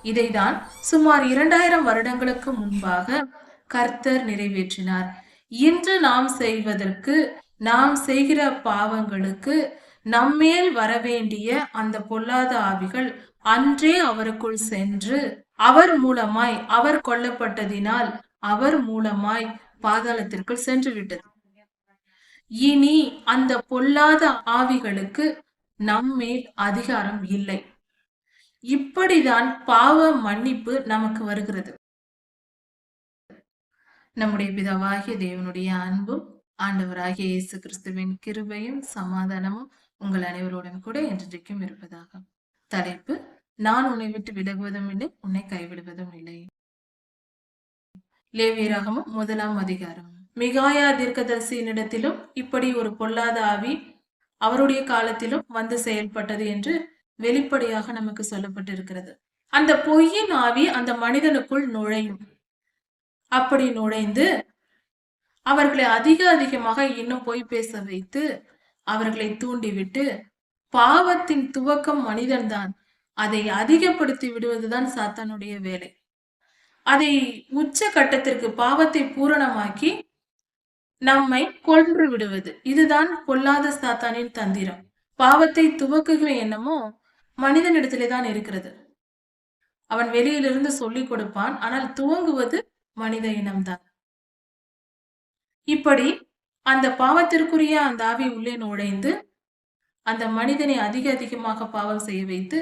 இதைதான் சுமார் 2000 வருடங்களுக்கு முன்பாக கர்த்தர் நிறைவேற்றினார். இன்று நாம் செய்கிற பாவங்களுக்கு நம்மேல் வரவேண்டிய அந்த பொல்லாத ஆவிகள் அன்றே அவருக்குள் சென்று அவர் கொல்லப்பட்டதினால் அவர் மூலமாய் பாதாளத்திற்குள் சென்று விட்டது. இனி அந்த பொல்லாத ஆவிகளுக்கு நம்மேல் அதிகாரம் இல்லை. இப்படிதான் பாவ மன்னிப்பு நமக்கு வருகிறது. நம்முடைய பிதாவாகிய தேவனுடைய அன்பும் ஆண்டவராகிய இயேசு கிறிஸ்துவின் கிருபையும் சமாதானமும் உங்கள் அனைவருடன் கூட என்றைக்கும் இருப்பதாக. தலைப்பு: நான் உன்னை விட்டு விலகுவதும் இல்லை, உன்னை கைவிடுவதும் இல்லை. லேவியராகமம் 1ஆம் அதிகாரம். மிகாயா தீர்க்கதரிசியினிடத்திலும் இப்படி ஒரு பொல்லாத ஆவி அவருடைய காலத்திலும் வந்து செயல்பட்டது என்று வெளிப்படையாக நமக்கு சொல்லப்பட்டிருக்கிறது. அந்த பொய்யின் ஆவி அந்த மனிதனுக்குள் நுழையும். அப்படி நுழைந்து அவர்களை அதிகமாக இன்னும் பொய் பேச வைத்து அவர்களை தூண்டிவிட்டு, பாவத்தின் துவக்கம் மனிதன்தான், அதை அதிகப்படுத்தி விடுவதுதான் சாத்தானுடைய வேலை. அதை உச்ச கட்டத்திற்கு பாவத்தை பூரணமாக்கி நம்மை கொன்று விடுவது, இதுதான் பொல்லாத சாத்தானின் தந்திரம். பாவத்தை துவக்குகிற எண்ணமோ மனிதனிடத்திலே தான் இருக்கிறது. அவன் வெளியிலிருந்து சொல்லிக் கொடுப்பான், ஆனால் துவங்குவது மனித இனம்தான். இப்படி அந்த பாவத்திற்குரிய அந்த ஆவி உள்ளே நுழைந்து அந்த மனிதனை அதிகமாக பாவம் செய்ய வைத்து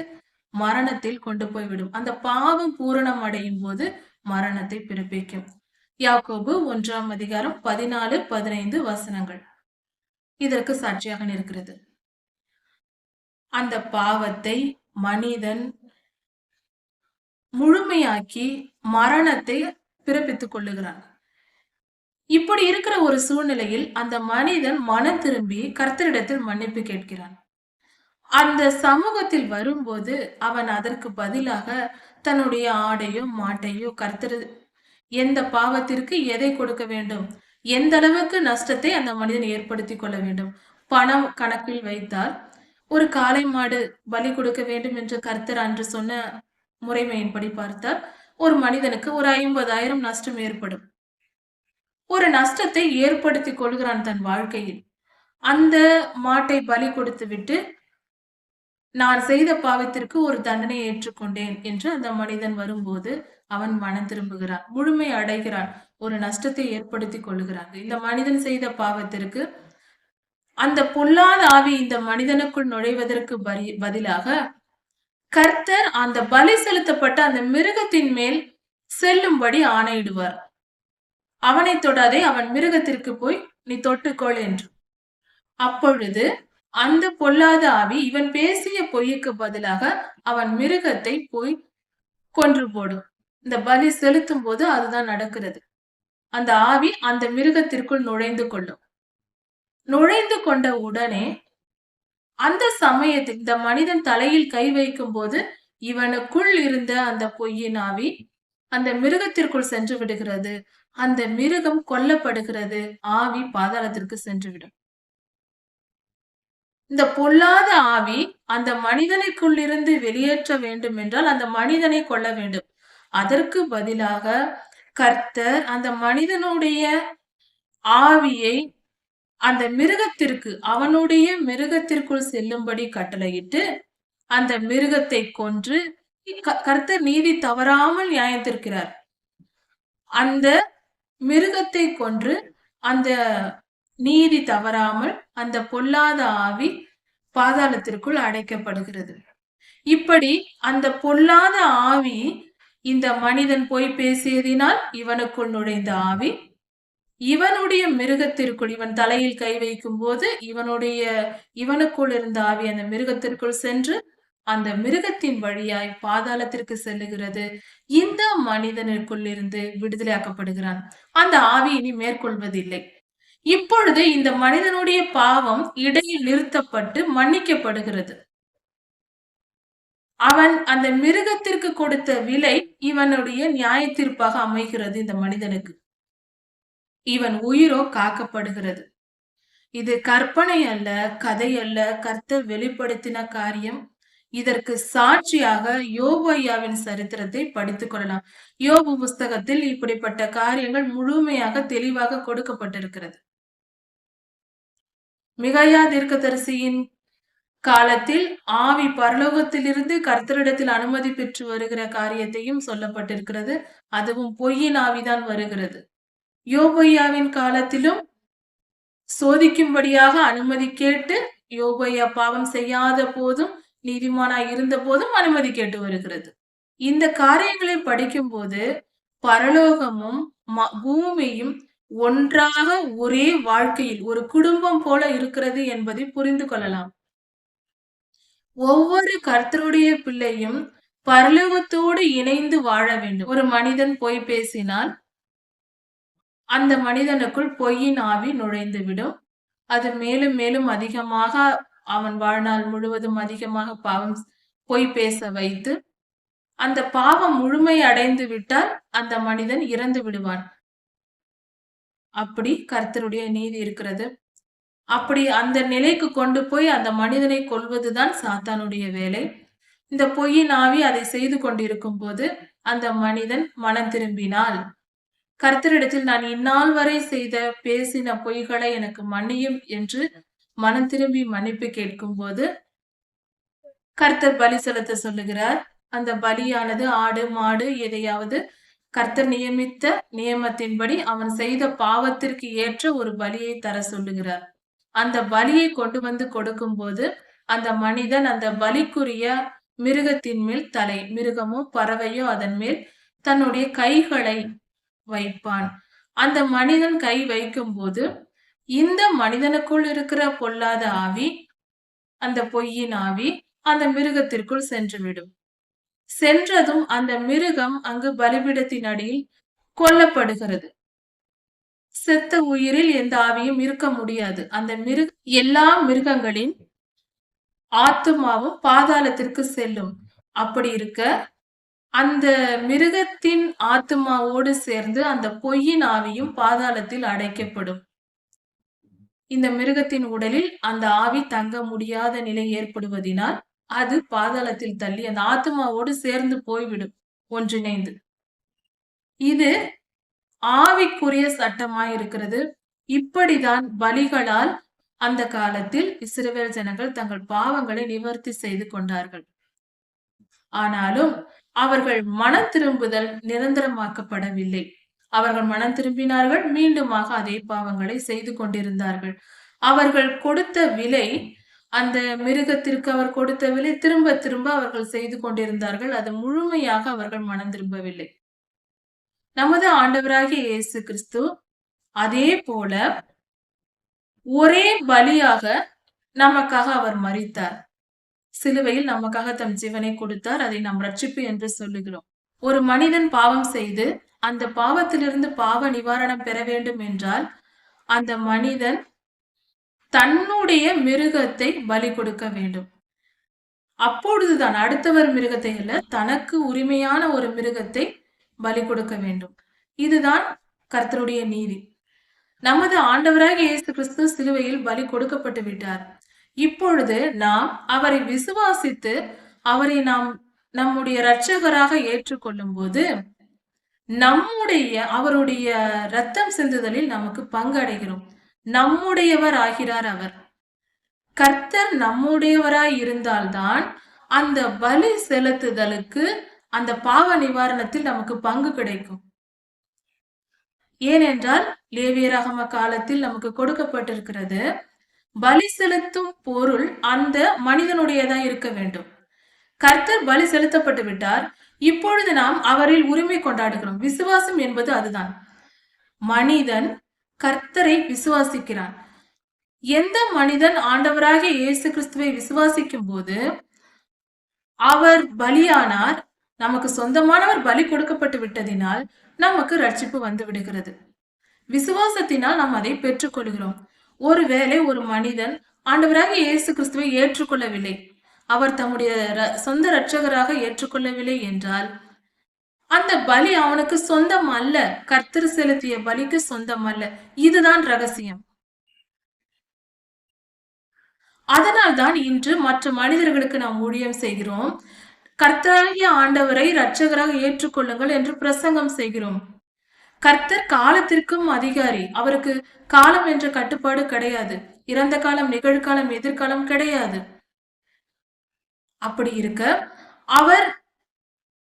மரணத்தில் கொண்டு போய்விடும். அந்த பாவம் பூரணம் அடையும் போது மரணத்தை பிறப்பிக்கும். யாக்கோபு 1ஆம் அதிகாரம் 14, 15 வசனங்கள் இதற்கு சாட்சியாக இருக்கிறது. அந்த பாவத்தை மனிதன் முழுமையாக்கி மரணத்தை பிறப்பித்துக் கொள்ளுகிறான். இப்படி இருக்கிற ஒரு சூழ்நிலையில் அந்த மனிதன் மனம் திரும்பி கர்த்தரிடத்தில் மன்னிப்பு கேட்கிறான். அந்த சமூகத்தில் வரும்போது அவன் அதற்கு பதிலாக தன்னுடைய ஆடையோ மாட்டையோ கர்த்தர் எந்த பாவத்திற்கு எதை கொடுக்க வேண்டும், எந்த அளவுக்கு நஷ்டத்தை அந்த மனிதன் ஏற்படுத்தி கொள்ள வேண்டும். பணம் கணக்கில் வைத்தால் ஒரு காளை மாடு பலி கொடுக்க வேண்டும் என்று கர்த்தர் அன்று சொன்ன முறைமையின்படி பார்த்தால் ஒரு மனிதனுக்கு ஒரு 50,000 நஷ்டம் ஏற்படும். ஒரு நஷ்டத்தை ஏற்படுத்தி கொள்கிறான் தன் வாழ்க்கையில். அந்த மாட்டை பலி கொடுத்து விட்டு நான் செய்த பாவத்திற்கு ஒரு தண்டனை ஏற்றுக்கொண்டேன் என்று அந்த மனிதன் வரும்போது அவன் மனம் திரும்புகிறான், முழுமை அடைகிறான், ஒரு நஷ்டத்தை ஏற்படுத்தி கொள்ளுகிறான். இந்த மனிதன் செய்த பாவத்திற்கு அந்த பொல்லாத ஆவி இந்த மனிதனுக்குள் நுழைவதற்கு பதிலாக கர்த்தர் அந்த பலி செலுத்தப்பட்ட அந்த மிருகத்தின் மேல் செல்லும்படி ஆணையிடுவார். அவனை தொடாதே, அவன் மிருகத்திற்கு போய் நீ தொட்டுக்கொள் என்று. அப்பொழுது அந்த பொல்லாத ஆவி இவன் பேசிய பொய்க்கு பதிலாக அவன் மிருகத்தை போய் கொன்று போடும். இந்த பலி செலுத்தும் போது அதுதான் நடக்கிறது. அந்த ஆவி அந்த மிருகத்திற்குள் நுழைந்து கொள்ளும். நுழைந்து கொண்ட உடனே அந்த சமயத்தில் இந்த மனிதன் தலையில் கை வைக்கும் போது இவனுக்குள் இருந்த அந்த பொய்யின் ஆவி அந்த மிருகத்திற்குள் சென்று விடுகிறது. அந்த மிருகம் கொல்லப்படுகிறது. ஆவி பாதாளத்திற்கு சென்றுவிடும். இந்த பொல்லாத ஆவி அந்த மனிதனுக்குள் இருந்து வெளியேற்ற வேண்டும் என்றால் அந்த மனிதனை கொல்ல வேண்டும். அதற்கு பதிலாக கர்த்தர் அந்த மனிதனுடைய ஆவியை அந்த மிருகத்திற்கு, அவனுடைய மிருகத்திற்குள் செல்லும்படி கட்டளையிட்டு அந்த மிருகத்தை கொன்று, கர்த்தர் நீதி தவறாமல் நியாயத்திருக்கிறார். அந்த மிருகத்தை கொன்று அந்த நீதி தவறாமல் அந்த பொல்லாத ஆவி பாதாளத்திற்குள் அடைக்கப்படுகிறது. இப்படி அந்த பொல்லாத ஆவி இந்த மனிதன் போய் பேசியதினால் இவனுக்குள் நுழைந்த ஆவி இவனுடைய மிருகத்திற்குள், இவன் தலையில் கை வைக்கும் போது இவனுக்குள் இருந்த ஆவி அந்த மிருகத்திற்குள் சென்று அந்த மிருகத்தின் வழியாய் பாதாளத்திற்கு செல்லுகிறது. இந்த மனிதனுக்குள் இருந்து விடுதலையாக்கப்படுகிறான். அந்த ஆவி இனி மேற்கொள்வதில்லை. இப்பொழுது இந்த மனிதனுடைய பாவம் இடையில் நிறுத்தப்பட்டு மன்னிக்கப்படுகிறது. அவன் அந்த மிருகத்திற்கு கொடுத்த விலை இவனுடைய நியாய தீர்ப்பாக அமைகிறது. இந்த மனிதனுக்கு இவன் உயிரோ காக்கப்படுகிறது. இது கற்பனை அல்ல, கதை அல்ல, கர்த்தர் வெளிப்படுத்தின காரியம். இதற்கு சாட்சியாக யோபு ஐயாவின் சரித்திரத்தை படித்துக் கொள்ளலாம். யோபு புஸ்தகத்தில் இப்படிப்பட்ட காரியங்கள் முழுமையாக தெளிவாக கொடுக்கப்பட்டிருக்கிறது. மிகாயா தீர்க்கதரிசியின் காலத்தில் ஆவி பரலோகத்திலிருந்து கர்த்தரிடத்தில் அனுமதி பெற்று வருகிற காரியத்தையும் சொல்லப்பட்டிருக்கிறது. அதுவும் பொய்யின் ஆவிதான் வருகிறது. யோபு ஐயாவின் காலத்திலும் சோதிக்கும்படியாக அனுமதி கேட்டு யோபு ஐயா பாவம் செய்யாத போதும் நீதிமானாய் இருந்த போதும் அனுமதி கேட்டு வருகிறது. இந்த காரியங்களை படிக்கும்போது பரலோகமும் பூமியும் ஒன்றாக ஒரே வாழ்க்கையில் ஒரு குடும்பம் போல இருக்கிறது என்பதை புரிந்து கொள்ளலாம். ஒவ்வொரு கர்த்தருடைய பிள்ளையும் பரலோகத்தோடு இணைந்து வாழ வேண்டும். ஒரு மனிதன் பொய் பேசினால் அந்த மனிதனுக்குள் பொய்யின் ஆவி நுழைந்துவிடும். அது மேலும் மேலும் அதிகமாக அவன் வாழ்நாள் முழுவதும் அதிகமாக பொய் பேச வைத்து அந்த பாவம் முழுமை அடைந்து விட்டால் அந்த மனிதன் இறந்து விடுவான். அப்படி கர்த்தருடைய நீதி இருக்கிறது. அப்படி அந்த நிலைக்கு கொண்டு போய் அந்த மனிதனை கொல்வதுதான் சாத்தானுடைய வேலை. இந்த பொய்யின் ஆவி அதை செய்து கொண்டிருக்கும் போது அந்த மனிதன் மனம் திரும்பினால், கர்த்தரிடத்தில் நான் இந்நாள் வரை செய்த பேசின பொய்களை எனக்கு மன்னியும் என்று மனம் திரும்பி மன்னிப்பு கேட்கும் போது கர்த்தர் பலி செலுத்த சொல்லுகிறார். அந்த பலியானது ஆடு மாடு எதையாவது கர்த்தர் நியமித்த நியமத்தின்படி அவன் செய்த பாவத்திற்கு ஏற்ற ஒரு பலியை தர சொல்லுகிறார். அந்த பலியை கொண்டு வந்து கொடுக்கும் போது அந்த மனிதன் அந்த பலிக்குரிய மிருகத்தின் மேல் தலை, மிருகமோ பறவையோ அதன் மேல் தன்னுடைய கைகளை வைப்பான். அந்த மனிதன் கை வைக்கும் போது இந்த மனிதனுக்குள் இருக்கிற பொல்லாத ஆவி, அந்த பொய்யின் ஆவி அந்த மிருகத்திற்குள் சென்றுவிடும். சென்றதும் அந்த மிருகம் அங்கு பலிபீடத்தின் அடியில் கொல்லப்படுகிறது. செத்த உயிரில் எந்த ஆவியும் இருக்க முடியாது. அந்த எல்லா மிருகங்களின் ஆத்துமாவும் பாதாளத்திற்கு செல்லும். அப்படி இருக்க அந்த மிருகத்தின் ஆத்துமாவோடு சேர்ந்து அந்த பொய்யின் ஆவியும் பாதாளத்தில் அடைக்கப்படும். இந்த மிருகத்தின் உடலில் அந்த ஆவி தங்க முடியாத நிலை ஏற்படுவதினால் அது பாதாளத்தில் தள்ளி அந்த ஆத்மாவோடு சேர்ந்து போய்விடும், ஒன்றிணைந்து. இது ஆவிக்குரிய சட்டமாய் இருக்கிறது. இப்படிதான் பலிகளால் அந்த காலத்தில் இஸ்ரவேல் ஜனங்கள் தங்கள் பாவங்களை நிவர்த்தி செய்து கொண்டார்கள். ஆனாலும் அவர்கள் மனம் திரும்புதல் நிரந்தரமாக்கப்படவில்லை. அவர்கள் மனம் திரும்பினார்கள், மீண்டுமாக அதே பாவங்களை செய்து கொண்டிருந்தார்கள். அவர்கள் கொடுத்த விலை, அந்த மிருகத்திற்கு அவர் கொடுத்த விலை திரும்ப திரும்ப அவர்கள் செய்து கொண்டிருந்தார்கள். அது முழுமையாக அவர்கள் மனம் திரும்பவில்லை. நமது ஆண்டவராகிய இயேசு கிறிஸ்து அதே போல ஒரே பலியாக நமக்காக அவர் மரித்தார். சிலுவையில் நமக்காக தம் ஜீவனை கொடுத்தார். அதை நாம் ரட்சிப்பு என்று சொல்லுகிறோம். ஒரு மனிதன் பாவம் செய்து அந்த பாவத்திலிருந்து பாவ நிவாரணம் பெற வேண்டும் என்றால் அந்த மனிதன் தன்னுடைய மிருகத்தை பலி கொடுக்க வேண்டும். அப்பொழுதுதான் அடுத்தவர் மிருகத்தை அல்ல, தனக்கு உரிமையான ஒரு மிருகத்தை பலி கொடுக்க வேண்டும். இதுதான் கர்த்தருடைய நீதி. நமது ஆண்டவராகிய இயேசு கிறிஸ்து சிலுவையில் பலி கொடுக்கப்பட்டு விட்டார். இப்பொழுது நாம் அவரை விசுவாசித்து அவரை நாம் நம்முடைய இரட்சகராக ஏற்றுக்கொள்ளும் போது அவருடைய ரத்தம் சிந்துதலில் நமக்கு பங்கு அடைகிறோம். நம்முடையவர் ஆகிறார் அவர். கர்த்தர் நம்முடையவராய் இருந்தால்தான் அந்த பலி செலுத்துதலுக்கு, அந்த பாவ நிவாரணத்தில் நமக்கு பங்கு கிடைக்கும். ஏனென்றால் லேவியராகம காலத்தில் நமக்கு கொடுக்கப்பட்டிருக்கிறது, பலி செலுத்தும் பொருள் அந்த மனிதனுடையதான் இருக்க வேண்டும். கர்த்தர் பலி செலுத்தப்பட்டு விட்டார். இப்பொழுது நாம் அவரில் உரிமை கொண்டாடுகிறோம். விசுவாசம் என்பது அதுதான். மனிதன் கர்த்தரை விசுவாசிக்கிறான். எந்த மனிதன் ஆண்டவராகிய இயேசு கிறிஸ்துவை விசுவாசிக்கும் போது அவர் பலியானார், நமக்கு சொந்தமானவர் பலி கொடுக்கப்பட்டு விட்டதினால் நமக்கு ரட்சிப்பு வந்து விடுகிறது. விசுவாசத்தினால் நாம் அதை பெற்றுக்கொள்கிறோம். ஒருவேளை ஒரு மனிதன் ஆண்டவராகிய இயேசு கிறிஸ்துவை ஏற்றுக்கொள்ளவில்லை, அவர் தம்முடைய சொந்த இரட்சகராக ஏற்றுக்கொள்ளவில்லை என்றால் அந்த பலி அவனுக்கு சொந்தம் அல்ல. கர்த்தர் செலுத்திய பலிக்கு சொந்தம் அல்ல. இதுதான் ரகசியம். அதனால் தான் இன்று மற்ற மனிதர்களுக்கு நாம் ஊழியம் செய்கிறோம். கர்த்தராகிய ஆண்டவரை இரட்சகராக ஏற்றுக்கொள்ளுங்கள் என்று பிரசங்கம் செய்கிறோம். கர்த்தர் காலத்திற்கும் அதிகாரி. அவருக்கு காலம் என்ற கட்டுப்பாடு கிடையாது. இறந்த காலம், நிகழ்காலம், எதிர்காலம் கிடையாது. அப்படி இருக்க அவர்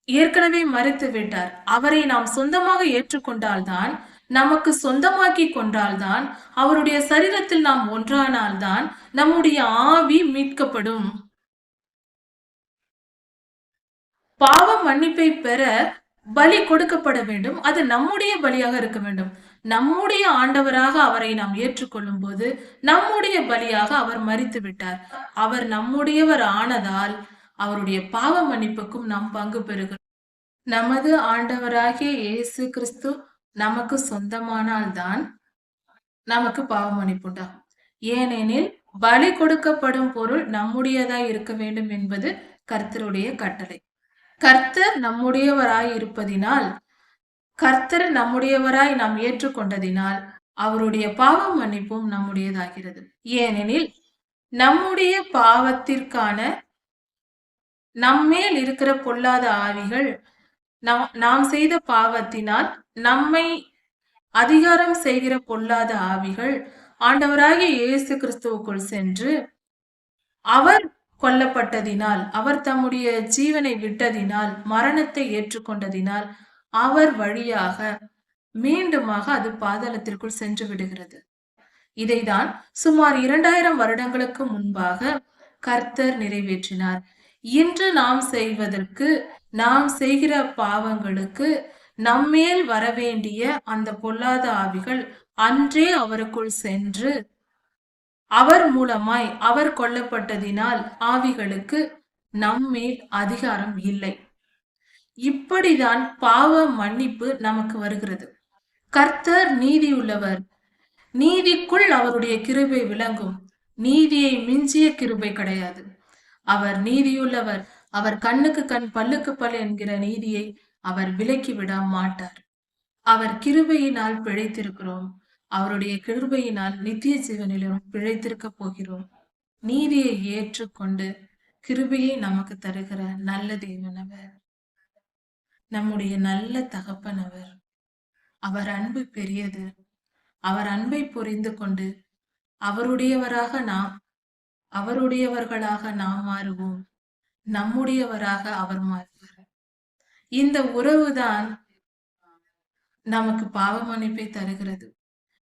ஏற்கனவே மறித்து விட்டார். அவரை நாம் சொந்தமாக ஏற்றுக்கொண்டால்தான், நமக்கு சொந்தமாக்கி கொண்டால்தான், அவருடைய சரீரத்தில் நாம் ஒன்றானால்தான் நம்முடைய ஆவி மீட்கப்படும். பாவ மன்னிப்பை பெற பலி கொடுக்கப்பட வேண்டும். அது நம்முடைய பலியாக இருக்க வேண்டும். நம்முடைய ஆண்டவராக அவரை நாம் ஏற்றுக்கொள்ளும் போது நம்முடைய பலியாக அவர் மரித்து விட்டார். அவர் நம்முடையவர் ஆனதால் அவருடைய பாவ மன்னிப்புக்கும் நாம் பங்கு பெறுகிறோம். நமது ஆண்டவராகிய இயேசு கிறிஸ்து நமக்கு சொந்தமானால்தான் நமக்கு பாவ மன்னிப்பு உண்டாகும். ஏனெனில் பலி கொடுக்கப்படும் பொருள் நம்முடையதாய் இருக்க வேண்டும் என்பது கர்த்தருடைய கட்டளை. கர்த்தர் நம்முடையவராய் இருப்பதினால், கர்த்தர் நம்முடையவராய் நாம் ஏற்றுக்கொண்டதினால் அவருடைய பாவ மன்னிப்பும் நம்முடையதாகிறது. ஏனெனில் நம்முடைய பாவத்திற்கான நம்மேல் இருக்கிற பொல்லாத ஆவிகள் நாம் செய்த பாவத்தினால் நம்மை அதிகாரம் செய்கிற பொல்லாத ஆவிகள் ஆண்டவராகிய இயேசு கிறிஸ்துவுக்குள் சென்று அவர் கொல்லப்பட்டதினால், அவர் தம்முடைய ஜீவனை விட்டதினால், மரணத்தை ஏற்றுக்கொண்டதினால் அவர் வழியாக மீண்டுமாக அது பாதாளத்திற்குள் சென்று விடுகிறது. இதைதான் சுமார் 2000 வருடங்களுக்கு முன்பாக கர்த்தர் நிறைவேற்றினார். இன்று நாம் செய்வதற்கு, நாம் செய்கிற பாவங்களுக்கு நம்மேல் வரவேண்டிய அந்த பொல்லாத ஆவிகள் அன்றே அவருக்குள் சென்று அவர் மூலமாய் அவர் கொல்லப்பட்டதினால் ஆவிகளுக்கு நம்மேல் அதிகாரம் இல்லை. இப்படிதான் பாவ மன்னிப்பு நமக்கு வருகிறது. கர்த்தர் நீதியுள்ளவர். நீதிக்குள் அவருடைய கிருபை விளங்கும். நீதியை மிஞ்சிய கிருபை கிடையாது. அவர் நீதியுள்ளவர். அவர் கண்ணுக்கு கண் பல்லுக்கு பல் என்கிற நீதியை அவர் விலக்கி விட மாட்டார். அவர் கிருபையினால் பிழைத்திருக்கிறோம். அவருடைய கிருபையினால் நித்திய ஜீவனிலும் பிழைத்திருக்க போகிறோம். நீதியை ஏற்றுக்கொண்டு கிருபையை நமக்கு தருகிற நல்ல தேவனவர், நம்முடைய நல்ல தகப்பனவர். அவர் அன்பு பெரியது. அவர் அன்பை புரிந்து கொண்டு அவருடையவர்களாக நாம் மாறுவோம். நம்முடையவராக அவர் மாறுவார். இந்த உறவுதான் நமக்கு பாவ மன்னிப்பை தருகிறது.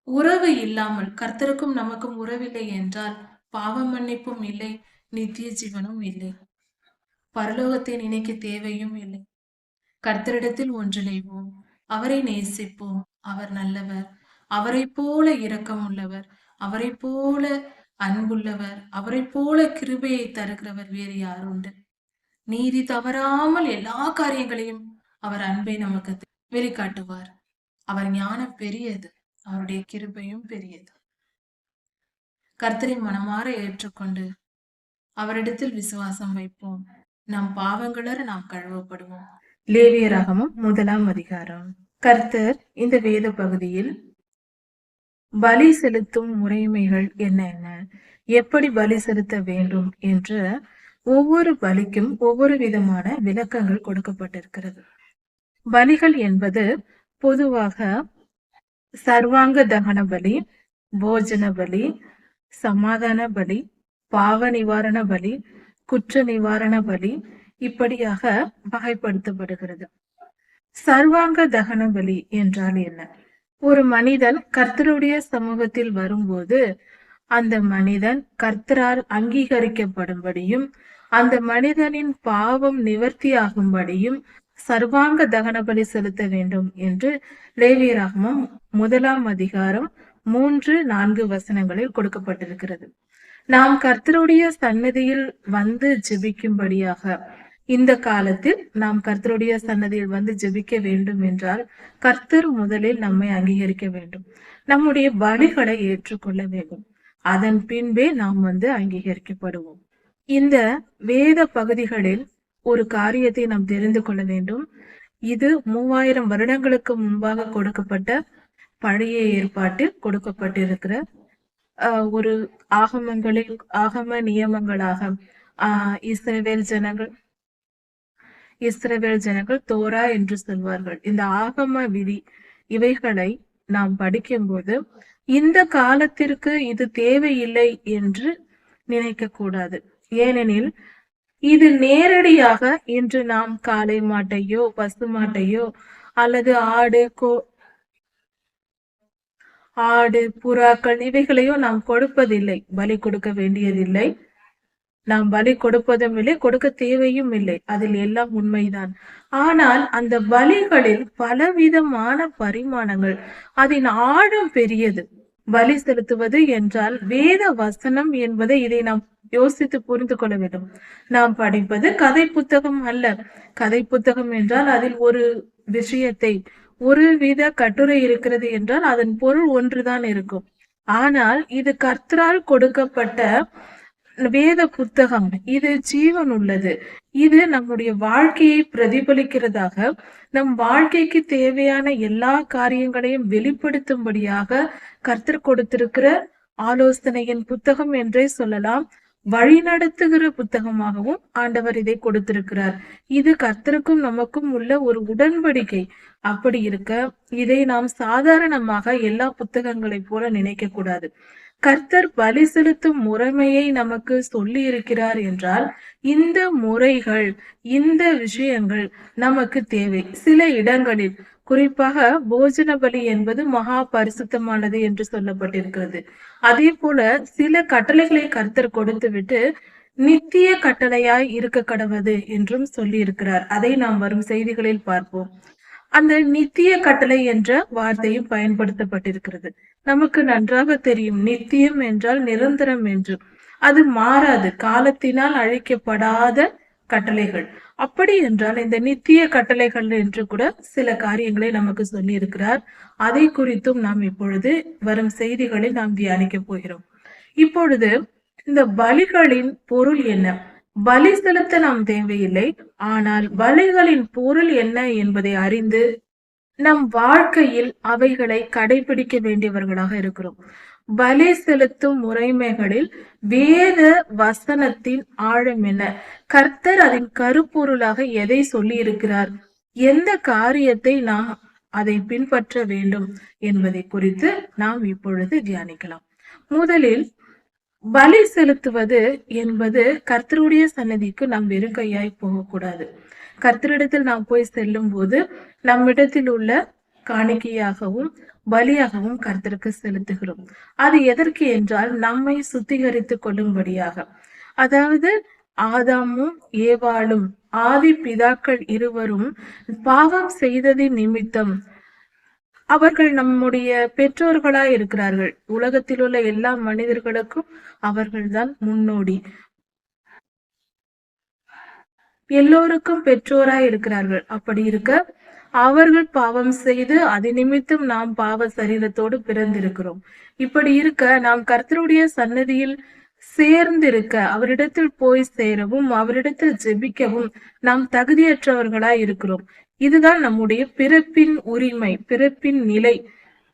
உறவு இல்லாமல், கர்த்தருக்கும் நமக்கும் உறவில்லை என்றால் பாவ மன்னிப்பும் இல்லை, நித்திய ஜீவனும் இல்லை, பரலோகத்தை நினைக்க தேவையும் இல்லை. கர்த்தரிடத்தில் ஒன்றிணைவோம், அவரை நேசிப்போம். அவர் நல்லவர். அவரை போல இரக்கம் உள்ளவர், அவரை போல அன்புள்ளவர், அவரை போல கிருபையை தருகிறவர் வேறு யார் உண்டு? நீதி தவறாமல் எல்லா காரியங்களையும் அவர் அன்பை நமக்கு வெளிக்காட்டுவார். அவர் ஞானம் பெரியது, அவருடைய கிருபையும் பெரியது. கர்த்தரை மனமாற ஏற்றுக்கொண்டு அவரிடத்தில் விசுவாசம் வைப்போம். நம் பாவங்களற நாம் கழுவப்படுவோம். லேவியராகமம் 1ஆம் அதிகாரம். கர்த்தர் இந்த வேத பகுதியில் பலி செலுத்தும் முறைமைகள் என்ன, எப்படி பலி செலுத்த வேண்டும் என்ற ஒவ்வொரு பலிக்கும் ஒவ்வொரு விதமான விளக்கங்கள் கொடுக்கப்பட்டிருக்கிறது. பலிகள் என்பது பொதுவாக சர்வாங்க தகன பலி, போஜன பலி, சமாதான பலி, பாவ நிவாரண பலி, குற்ற நிவாரண பலி, இப்படியாக வகைப்படுத்தப்படுகிறது. சர்வாங்க தகன பலி என்றால் என்ன? ஒரு மனிதன் கர்த்தருடைய சமூகத்தில் வரும்போது அந்த மனிதன் கர்த்தரால் அங்கீகரிக்கப்படும்படியும் அந்த மனிதனின் பாவம் நிவர்த்தியாகும்படியும் சர்வாங்க தகன பலி செலுத்த வேண்டும் என்று லேவியராகமம் 1ஆம் அதிகாரம் 3-4 வசனங்களில் கொடுக்கப்பட்டிருக்கிறது. நாம் கர்த்தருடைய சன்னதியில் வந்து ஜெபிக்கும்படியாக, இந்த காலத்தில் நாம் கர்த்தருடைய சன்னதியில் வந்து ஜெபிக்க வேண்டும் என்றால் கர்த்தர் முதலில் நம்மை அங்கீகரிக்க வேண்டும். நம்முடைய பலிகளை ஏற்றுக்கொள்ள வேண்டும். அதன் பின்பே நாம் வந்து அங்கீகரிக்கப்படுவோம். இந்த வேத பகுதிகளில் ஒரு காரியத்தை நாம் தெரிந்து கொள்ள வேண்டும். இது 3000 வருடங்களுக்கு முன்பாக கொடுக்கப்பட்ட பழைய ஏற்பாட்டில் கொடுக்கப்பட்டிருக்கிற ஒரு ஆகமங்களில் ஆகம நியமங்களாக இஸ்ரவேல் ஜனங்கள் தோரா என்று சொல்வார்கள். இந்த ஆகம விதி இவைகளை நாம் படிக்கும்போது இந்த காலத்திற்கு இது தேவையில்லை என்று நினைக்க கூடாது. ஏனெனில் இது நேரடியாக இன்று நாம் காளை மாட்டையோ பசு மாட்டையோ அல்லது ஆடு புறாக்கள் இவைகளையோ நாம் கொடுப்பதில்லை, பலி கொடுக்க வேண்டியதில்லை. நாம் பலி கொடுப்பதும் இல்லை, கொடுக்க தேவையும் இல்லை. அதில் எல்லாம் உண்மைதான். ஆனால் அந்த பலிகளில் பலவிதமான பரிமாணங்கள், அதன் ஆழம் பெரியது. பலி செலுத்துவது என்றால் வேத வசனம் என்பதை இதை நாம் யோசித்து புரிந்து கொள்ள வேண்டும். நாம் படிப்பது கதை புத்தகம் அல்ல. கதை புத்தகம் என்றால் அதில் ஒரு விஷயத்தை ஒரு வித கட்டுரை இருக்கிறது என்றால் அதன் பொருள் ஒன்றுதான் இருக்கும். ஆனால் இது கர்த்தரால் கொடுக்கப்பட்ட வேத புத்தகம். இது ஜீவன் உள்ளது. இது நம்முடைய வாழ்க்கையை பிரதிபலிக்கிறதாக, நம் வாழ்க்கைக்கு தேவையான எல்லா காரியங்களையும் வெளிப்படுத்தும்படியாக கர்த்தர் கொடுத்திருக்கிற ஆலோசனையின் புத்தகம் என்றே சொல்லலாம். வழிநடத்துகிற புத்தகமாகவும் ஆண்டவர் இதை கொடுத்திருக்கிறார். இது கர்த்தருக்கும் நமக்கும் உள்ள ஒரு உடன்படிக்கை. அப்படி இருக்க இதை நாம் சாதாரணமாக எல்லா புத்தகங்களை போல நினைக்க கூடாது. கர்த்தர் பலி செலுத்தும் முறைமையை நமக்கு சொல்லி இருக்கிறார் என்றால் இந்த முறைகள், இந்த விஷயங்கள் நமக்கு தேவை. சில இடங்களில் குறிப்பாக போஜன பலி என்பது மகா பரிசுத்தமானது என்று சொல்லப்பட்டிருக்கிறது. அதே போல சில கட்டளைகளை கர்த்தர் கொடுத்து விட்டு நித்திய கட்டளையாய் இருக்க கடவது என்றும் சொல்லி இருக்கிறார். அதை நாம் வரும் செய்திகளில் பார்ப்போம். அந்த நித்திய கட்டளை என்ற வார்த்தையும் பயன்படுத்தப்பட்டிருக்கிறது. நமக்கு நன்றாக தெரியும், நித்தியம் என்றால் நிரந்தரம் என்று. அது மாறாது, காலத்தினால் அழிக்கப்படாத கட்டளைகள். அப்படி என்றால் இந்த நித்திய கட்டளைகள் என்று கூட சில காரியங்களை நமக்கு சொல்லி இருக்கிறார். அதை குறித்தும் நாம் இப்பொழுது வரும் செய்திகளை நாம் தியானிக்க போகிறோம். இப்பொழுது இந்த பலிகளின் பொருள் என்ன? பலி செலுத்த நாம் தேவையில்லை. ஆனால் பலிகளின் பொருள் என்ன என்பதை அறிந்து நம் வாழ்க்கையில் அவைகளை கடைபிடிக்க வேண்டியவர்களாக இருக்கிறோம். பலி செலுத்தும் முறைமைகளில் வேத வசனத்தின் ஆழம் என்ன? கர்த்தர் அதன் கருப்பொருளாக எதை சொல்லி இருக்கிறார்? எந்த காரியத்தை நாம் அதை பின்பற்ற வேண்டும் என்பதை குறித்து நாம் இப்பொழுது தியானிக்கலாம். முதலில் பலி செலுத்துவது என்பது கர்த்தருடைய சன்னதிக்கு நாம் வெறும் கையாய் போகக்கூடாது. கர்த்தரிடத்தில் நாம் போய் செல்லும் போது நம்மிடத்தில் உள்ள காணிக்கையாகவும் பலியாகவும் கர்த்தருக்கு செலுத்துகிறோம். அது எதற்கு என்றால் நம்மை சுத்திகரித்துக் கொள்ளும்படியாக. அதாவது ஆதாமும் ஏவாளும் ஆதி பிதாக்கள் இருவரும் பாவம் செய்ததின் நிமித்தம் அவர்கள் நம்முடைய பெற்றோர்களாய் இருக்கிறார்கள். உலகத்தில் உள்ள எல்லா மனிதர்களுக்கும் அவர்கள்தான் முன்னோடி. எல்லோருக்கும் பெற்றோராய் இருக்கிறார்கள். அப்படி இருக்க அவர்கள் பாவம் செய்து அது நிமித்தம் நாம் பாவ சரீரத்தோடு பிறந்திருக்கிறோம். இப்படி இருக்க நாம் கர்த்தருடைய சன்னதியில் சேர்ந்திருக்க, அவரிடத்தில் போய் சேரவும் அவரிடத்தில் ஜெபிக்கவும் நாம் தகுதியற்றவர்களாய் இருக்கிறோம். இதுதான் நம்முடைய பிறப்பின் உரிமை, பிறப்பின் நிலை.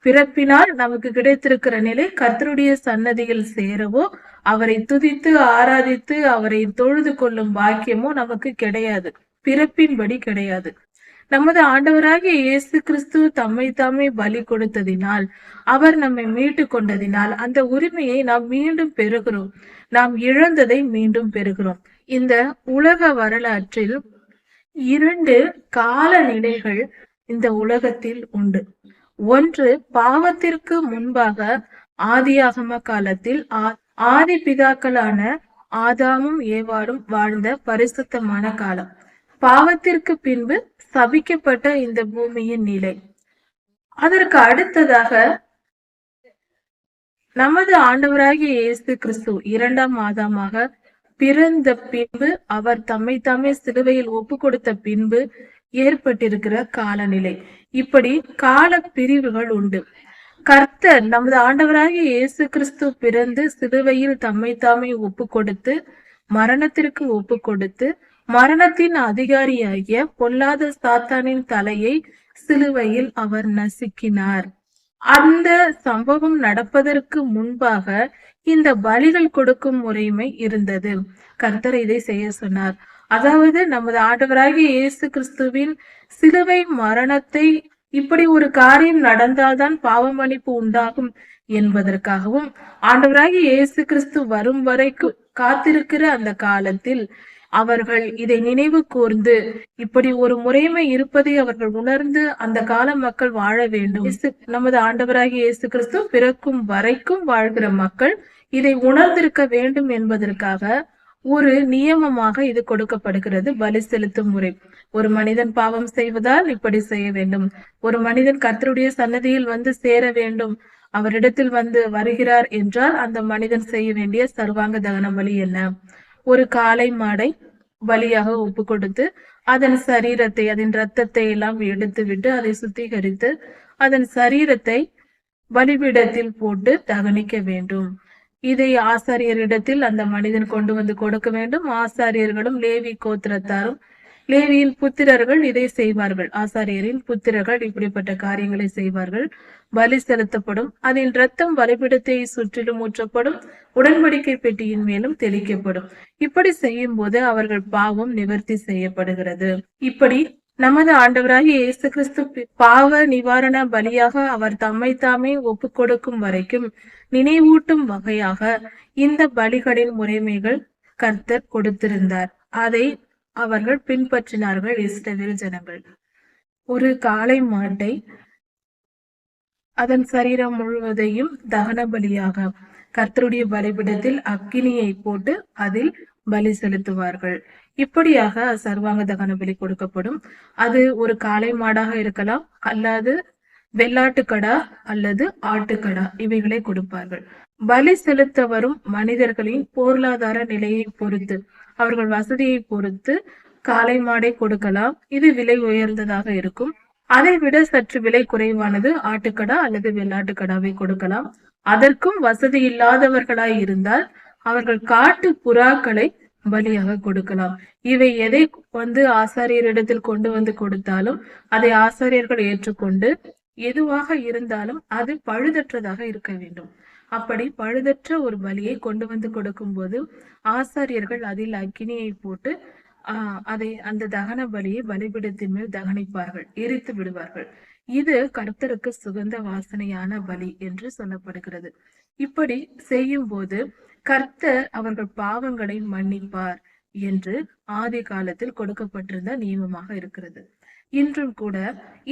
பிறப்பினால் நமக்கு கிடைத்திருக்கிற நிலை கர்த்தருடைய சன்னதியில் சேரவோ அவரை துதித்து ஆராதித்து அவரை தொழுது கொள்ளும் பாக்கியமோ நமக்கு கிடையாது. பிறப்பின்படி கிடையாது. நமது ஆண்டவராகிய இயேசு கிறிஸ்து தம்மை தாமே பலி கொடுத்ததினால், அவர் நம்மை மீட்டு கொண்டதினால் அந்த உரிமையை நாம் மீண்டும் பெறுகிறோம். நாம் இழந்ததை மீண்டும் பெறுகிறோம். இந்த உலக வரலாற்றில் 2 காலநிலைகள் இந்த உலகத்தில் உண்டு. ஒன்று, பாவத்திற்கு முன்பாக ஆதியாகம காலத்தில் ஆதி பிதாக்களான ஆதாமும் ஏவாளும் வாழ்ந்த பரிசுத்தமான காலம். பாவத்திற்கு பின்பு சபிக்கப்பட்ட இந்த பூமியின் நிலை. அதற்கு அடுத்ததாக நமது ஆண்டவராகிய இயேசு கிறிஸ்து 2ஆம் ஆதாமாக பிறந்த பின்பு, அவர் தம்மை தாமே சிலுவையில் ஒப்பு கொடுத்த பின்பு ஏற்பட்டிருக்கிற காலநிலை. இப்படி கால பிரிவுகள் உண்டு. கர்த்தர் நமது ஆண்டவராகிய இயேசு கிறிஸ்து பிறந்து சிலுவையில் தம்மை தாமே ஒப்பு கொடுத்து, மரணத்திற்கு ஒப்பு கொடுத்து, மரணத்தின் அதிகாரியாகிய பொல்லாத சாத்தானின் தலையை சிலுவையில் அவர் நசுக்கினார். அந்த சம்பவம் நடப்பதற்கு முன்பாக இந்த பலிகள் கொடுக்கும் முறைமை இருந்தது. கர்த்தர் இதை செய்ய சொன்னார். அதாவது நமது ஆண்டவராகிய இயேசு கிறிஸ்துவின் சிலுவை மரணத்தை, இப்படி ஒரு காரியம் நடந்தால்தான் பாவ மன்னிப்பு உண்டாகும் என்பதற்காகவும், ஆண்டவராகிய இயேசு கிறிஸ்து வரும் வரைக்கும் காத்திருக்கிற அந்த காலத்தில் அவர்கள் இதை நினைவு கூர்ந்து, இப்படி ஒரு முறைமை இருப்பதை அவர்கள் உணர்ந்து அந்த கால மக்கள் வாழ வேண்டும். நமது ஆண்டவராகிய இயேசு கிறிஸ்து பிறக்கும் வரைக்கும் வாழ்கிற மக்கள் இதை உணர்ந்திருக்க வேண்டும் என்பதற்காக ஒரு நியமமாக இது கொடுக்கப்படுகிறது. பலி செலுத்தும் முறை. ஒரு மனிதன் பாவம் செய்வதால் இப்படி செய்ய வேண்டும். ஒரு மனிதன் கர்த்தருடைய சன்னதியில் வந்து சேர வேண்டும், அவரிடத்தில் வந்து வருகிறார் என்றால் அந்த மனிதன் செய்ய வேண்டிய சர்வாங்க தகன பலி என்ன? ஒரு காளை மாடை பலியாக ஒப்பு கொடுத்து அதன் சரீரத்தை, அதன் இரத்தத்தை எல்லாம் எடுத்து விட்டு அதை சுத்திகரித்து அதன் சரீரத்தை பலிபீடத்தில் போட்டு தகனிக்க வேண்டும். இதை ஆசாரியரிடத்தில் அந்த மனிதன் கொண்டு வந்து கொடுக்க வேண்டும். ஆசாரியர்களும் லேவி கோத்திரத்தாரும் லேவியின் புத்திரர்கள் இதை செய்வார்கள். ஆசாரியரின் புத்திரர்கள் இப்படிப்பட்ட காரியங்களை செய்வார்கள். பலி செலுத்தப்படும். அதன் இரத்தம் பலிபீடத்தை சுற்றிலும் ஊற்றப்படும். உடன்படிக்கை பெட்டியின் மேலும் தெளிக்கப்படும். இப்படி செய்யும் போது அவர்கள் பாவம் நிவர்த்தி செய்யப்படுகிறது. இப்படி நமது ஆண்டவராகிய இயேசு கிறிஸ்து பாவ நிவாரண பலியாக அவர் தம்மை தாமே ஒப்பு கொடுக்கும் வரைக்கும் நினைவூட்டும் வகையாக இந்த பலிகளின் முறைமைகள் கர்த்தர் கொடுத்திருந்தார். அதை அவர்கள் பின்பற்றினார்கள். இஸ்ரவேல் ஜனங்கள் ஒரு காளை மாட்டை அதன் சரீரம் முழுவதையும் தகன பலியாக கர்த்தருடைய பலிபீடத்தில் அக்கினியை போட்டு அதில் பலி செலுத்துவார்கள். இப்படியாக சர்வாங்க தகன பலி கொடுக்கப்படும். அது ஒரு காளை மாடாக இருக்கலாம், அல்லது வெள்ளாட்டுக்கடா அல்லது ஆட்டுக்கடா, இவைகளை கொடுப்பார்கள். பலி செலுத்த வரும் மனிதர்களின் பொருளாதார நிலையை பொறுத்து, அவர்கள் வசதியை பொறுத்து காளை மாடை கொடுக்கலாம். இது விலை உயர்ந்ததாக இருக்கும். அதை விட சற்று விலை குறைவானது ஆட்டுக்கடா அல்லது வெள்ளாட்டுக்கடாவை கொடுக்கலாம். அதற்கும் வசதி இல்லாதவர்களாய் இருந்தால் அவர்கள் காட்டு புறாக்களை பலியாக கொடுக்கலாம். இவை எதை வந்து ஆசாரியரிடத்தில் கொண்டு வந்து கொடுத்தாலும் அதை ஆசாரியர்கள் ஏற்றுக்கொண்டு, எதுவாக இருந்தாலும் அது பழுதற்றதாக இருக்க வேண்டும். அப்படி பழுதற்ற ஒரு பலியை கொண்டு வந்து கொடுக்கும் போது ஆசாரியர்கள் அதில் அக்கினியை போட்டு அதை அந்த தகன பலியை பலிபீடத்தின் மேல் தகனிப்பார்கள், எரித்து விடுவார்கள். இது கர்த்தருக்கு சுகந்த வாசனையான பலி என்று சொல்லப்படுகிறது. இப்படி செய்யும் போது கர்த்தர் அவர்கள் பாவங்களை மன்னிப்பார் என்று ஆதி காலத்தில் கொடுக்கப்பட்டிருந்த நியமமாக இருக்கிறது. இன்றும் கூட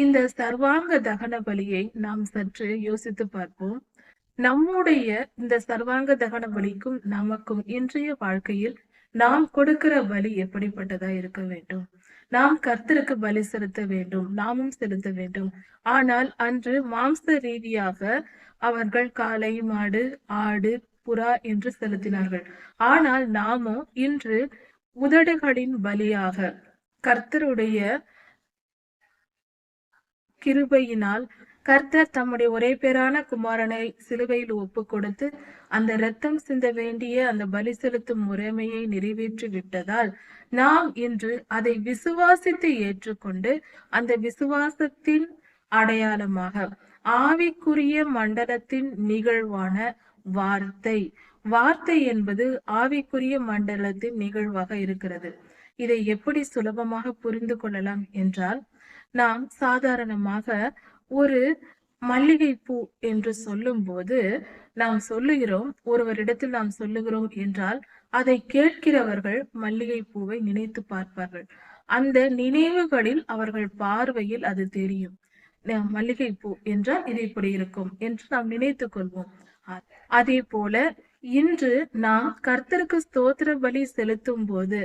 இந்த சர்வாங்க தகன பலியை நாம் சற்று யோசித்து பார்ப்போம். நம்முடைய இந்த சர்வாங்க தகன பலிக்கும் நமக்கும் இன்றைய வாழ்க்கையில் நாம் கொடுக்கிற பலி எப்படிப்பட்டதா இருக்க வேண்டும்? நாம் கர்த்தருக்கு பலி செலுத்த வேண்டும், நாமும் செலுத்த வேண்டும். ஆனால் அன்று மாம்ச ரீதியாக அவர்கள் காளை, மாடு, ஆடு, புறா என்று செலுத்தினார்கள். ஆனால் நாமோ இன்று உதடுகளின் பலியாக கர்த்தருடைய கிருபையினால் கர்த்தர் தம்முடைய ஒரே பேரான குமாரனை சிலுவையில் ஒப்பு கொடுத்து அந்த இரத்தம் சிந்த வேண்டிய அந்த பலி செலுத்தும் முறைமையை நிறைவேற்றி விட்டதால் நாம் இன்று அதை விசுவாசித்து ஏற்றுக்கொண்டு அந்த விசுவாசத்தின் அடையாளமாக ஆவிக்குரிய மண்டலத்தின் நிகழ்வான வார்த்தை என்பது ஆவிக்குரிய மண்டலத்தின் நிகழ்வாக இருக்கிறது. இதை எப்படி சுலபமாக புரிந்து கொள்ளலாம் என்றால், நாம் சாதாரணமாக ஒரு மல்லிகை பூ என்று சொல்லும் போது நாம் சொல்லுகிறோம், ஒருவரிடத்தில் நாம் சொல்லுகிறோம் என்றால் அதை கேட்கிறவர்கள் மல்லிகை பூவை நினைத்து பார்ப்பார்கள். அந்த நினைவுகளில் அவர்கள் பார்வையில் அது தெரியும். மல்லிகை பூ என்றால் இது இப்படி இருக்கும் என்று நாம் நினைத்துக் கொள்வோம். அதே போல இன்று நாம் கர்த்தருக்கு ஸ்தோத்திர பலி செலுத்தும் போது,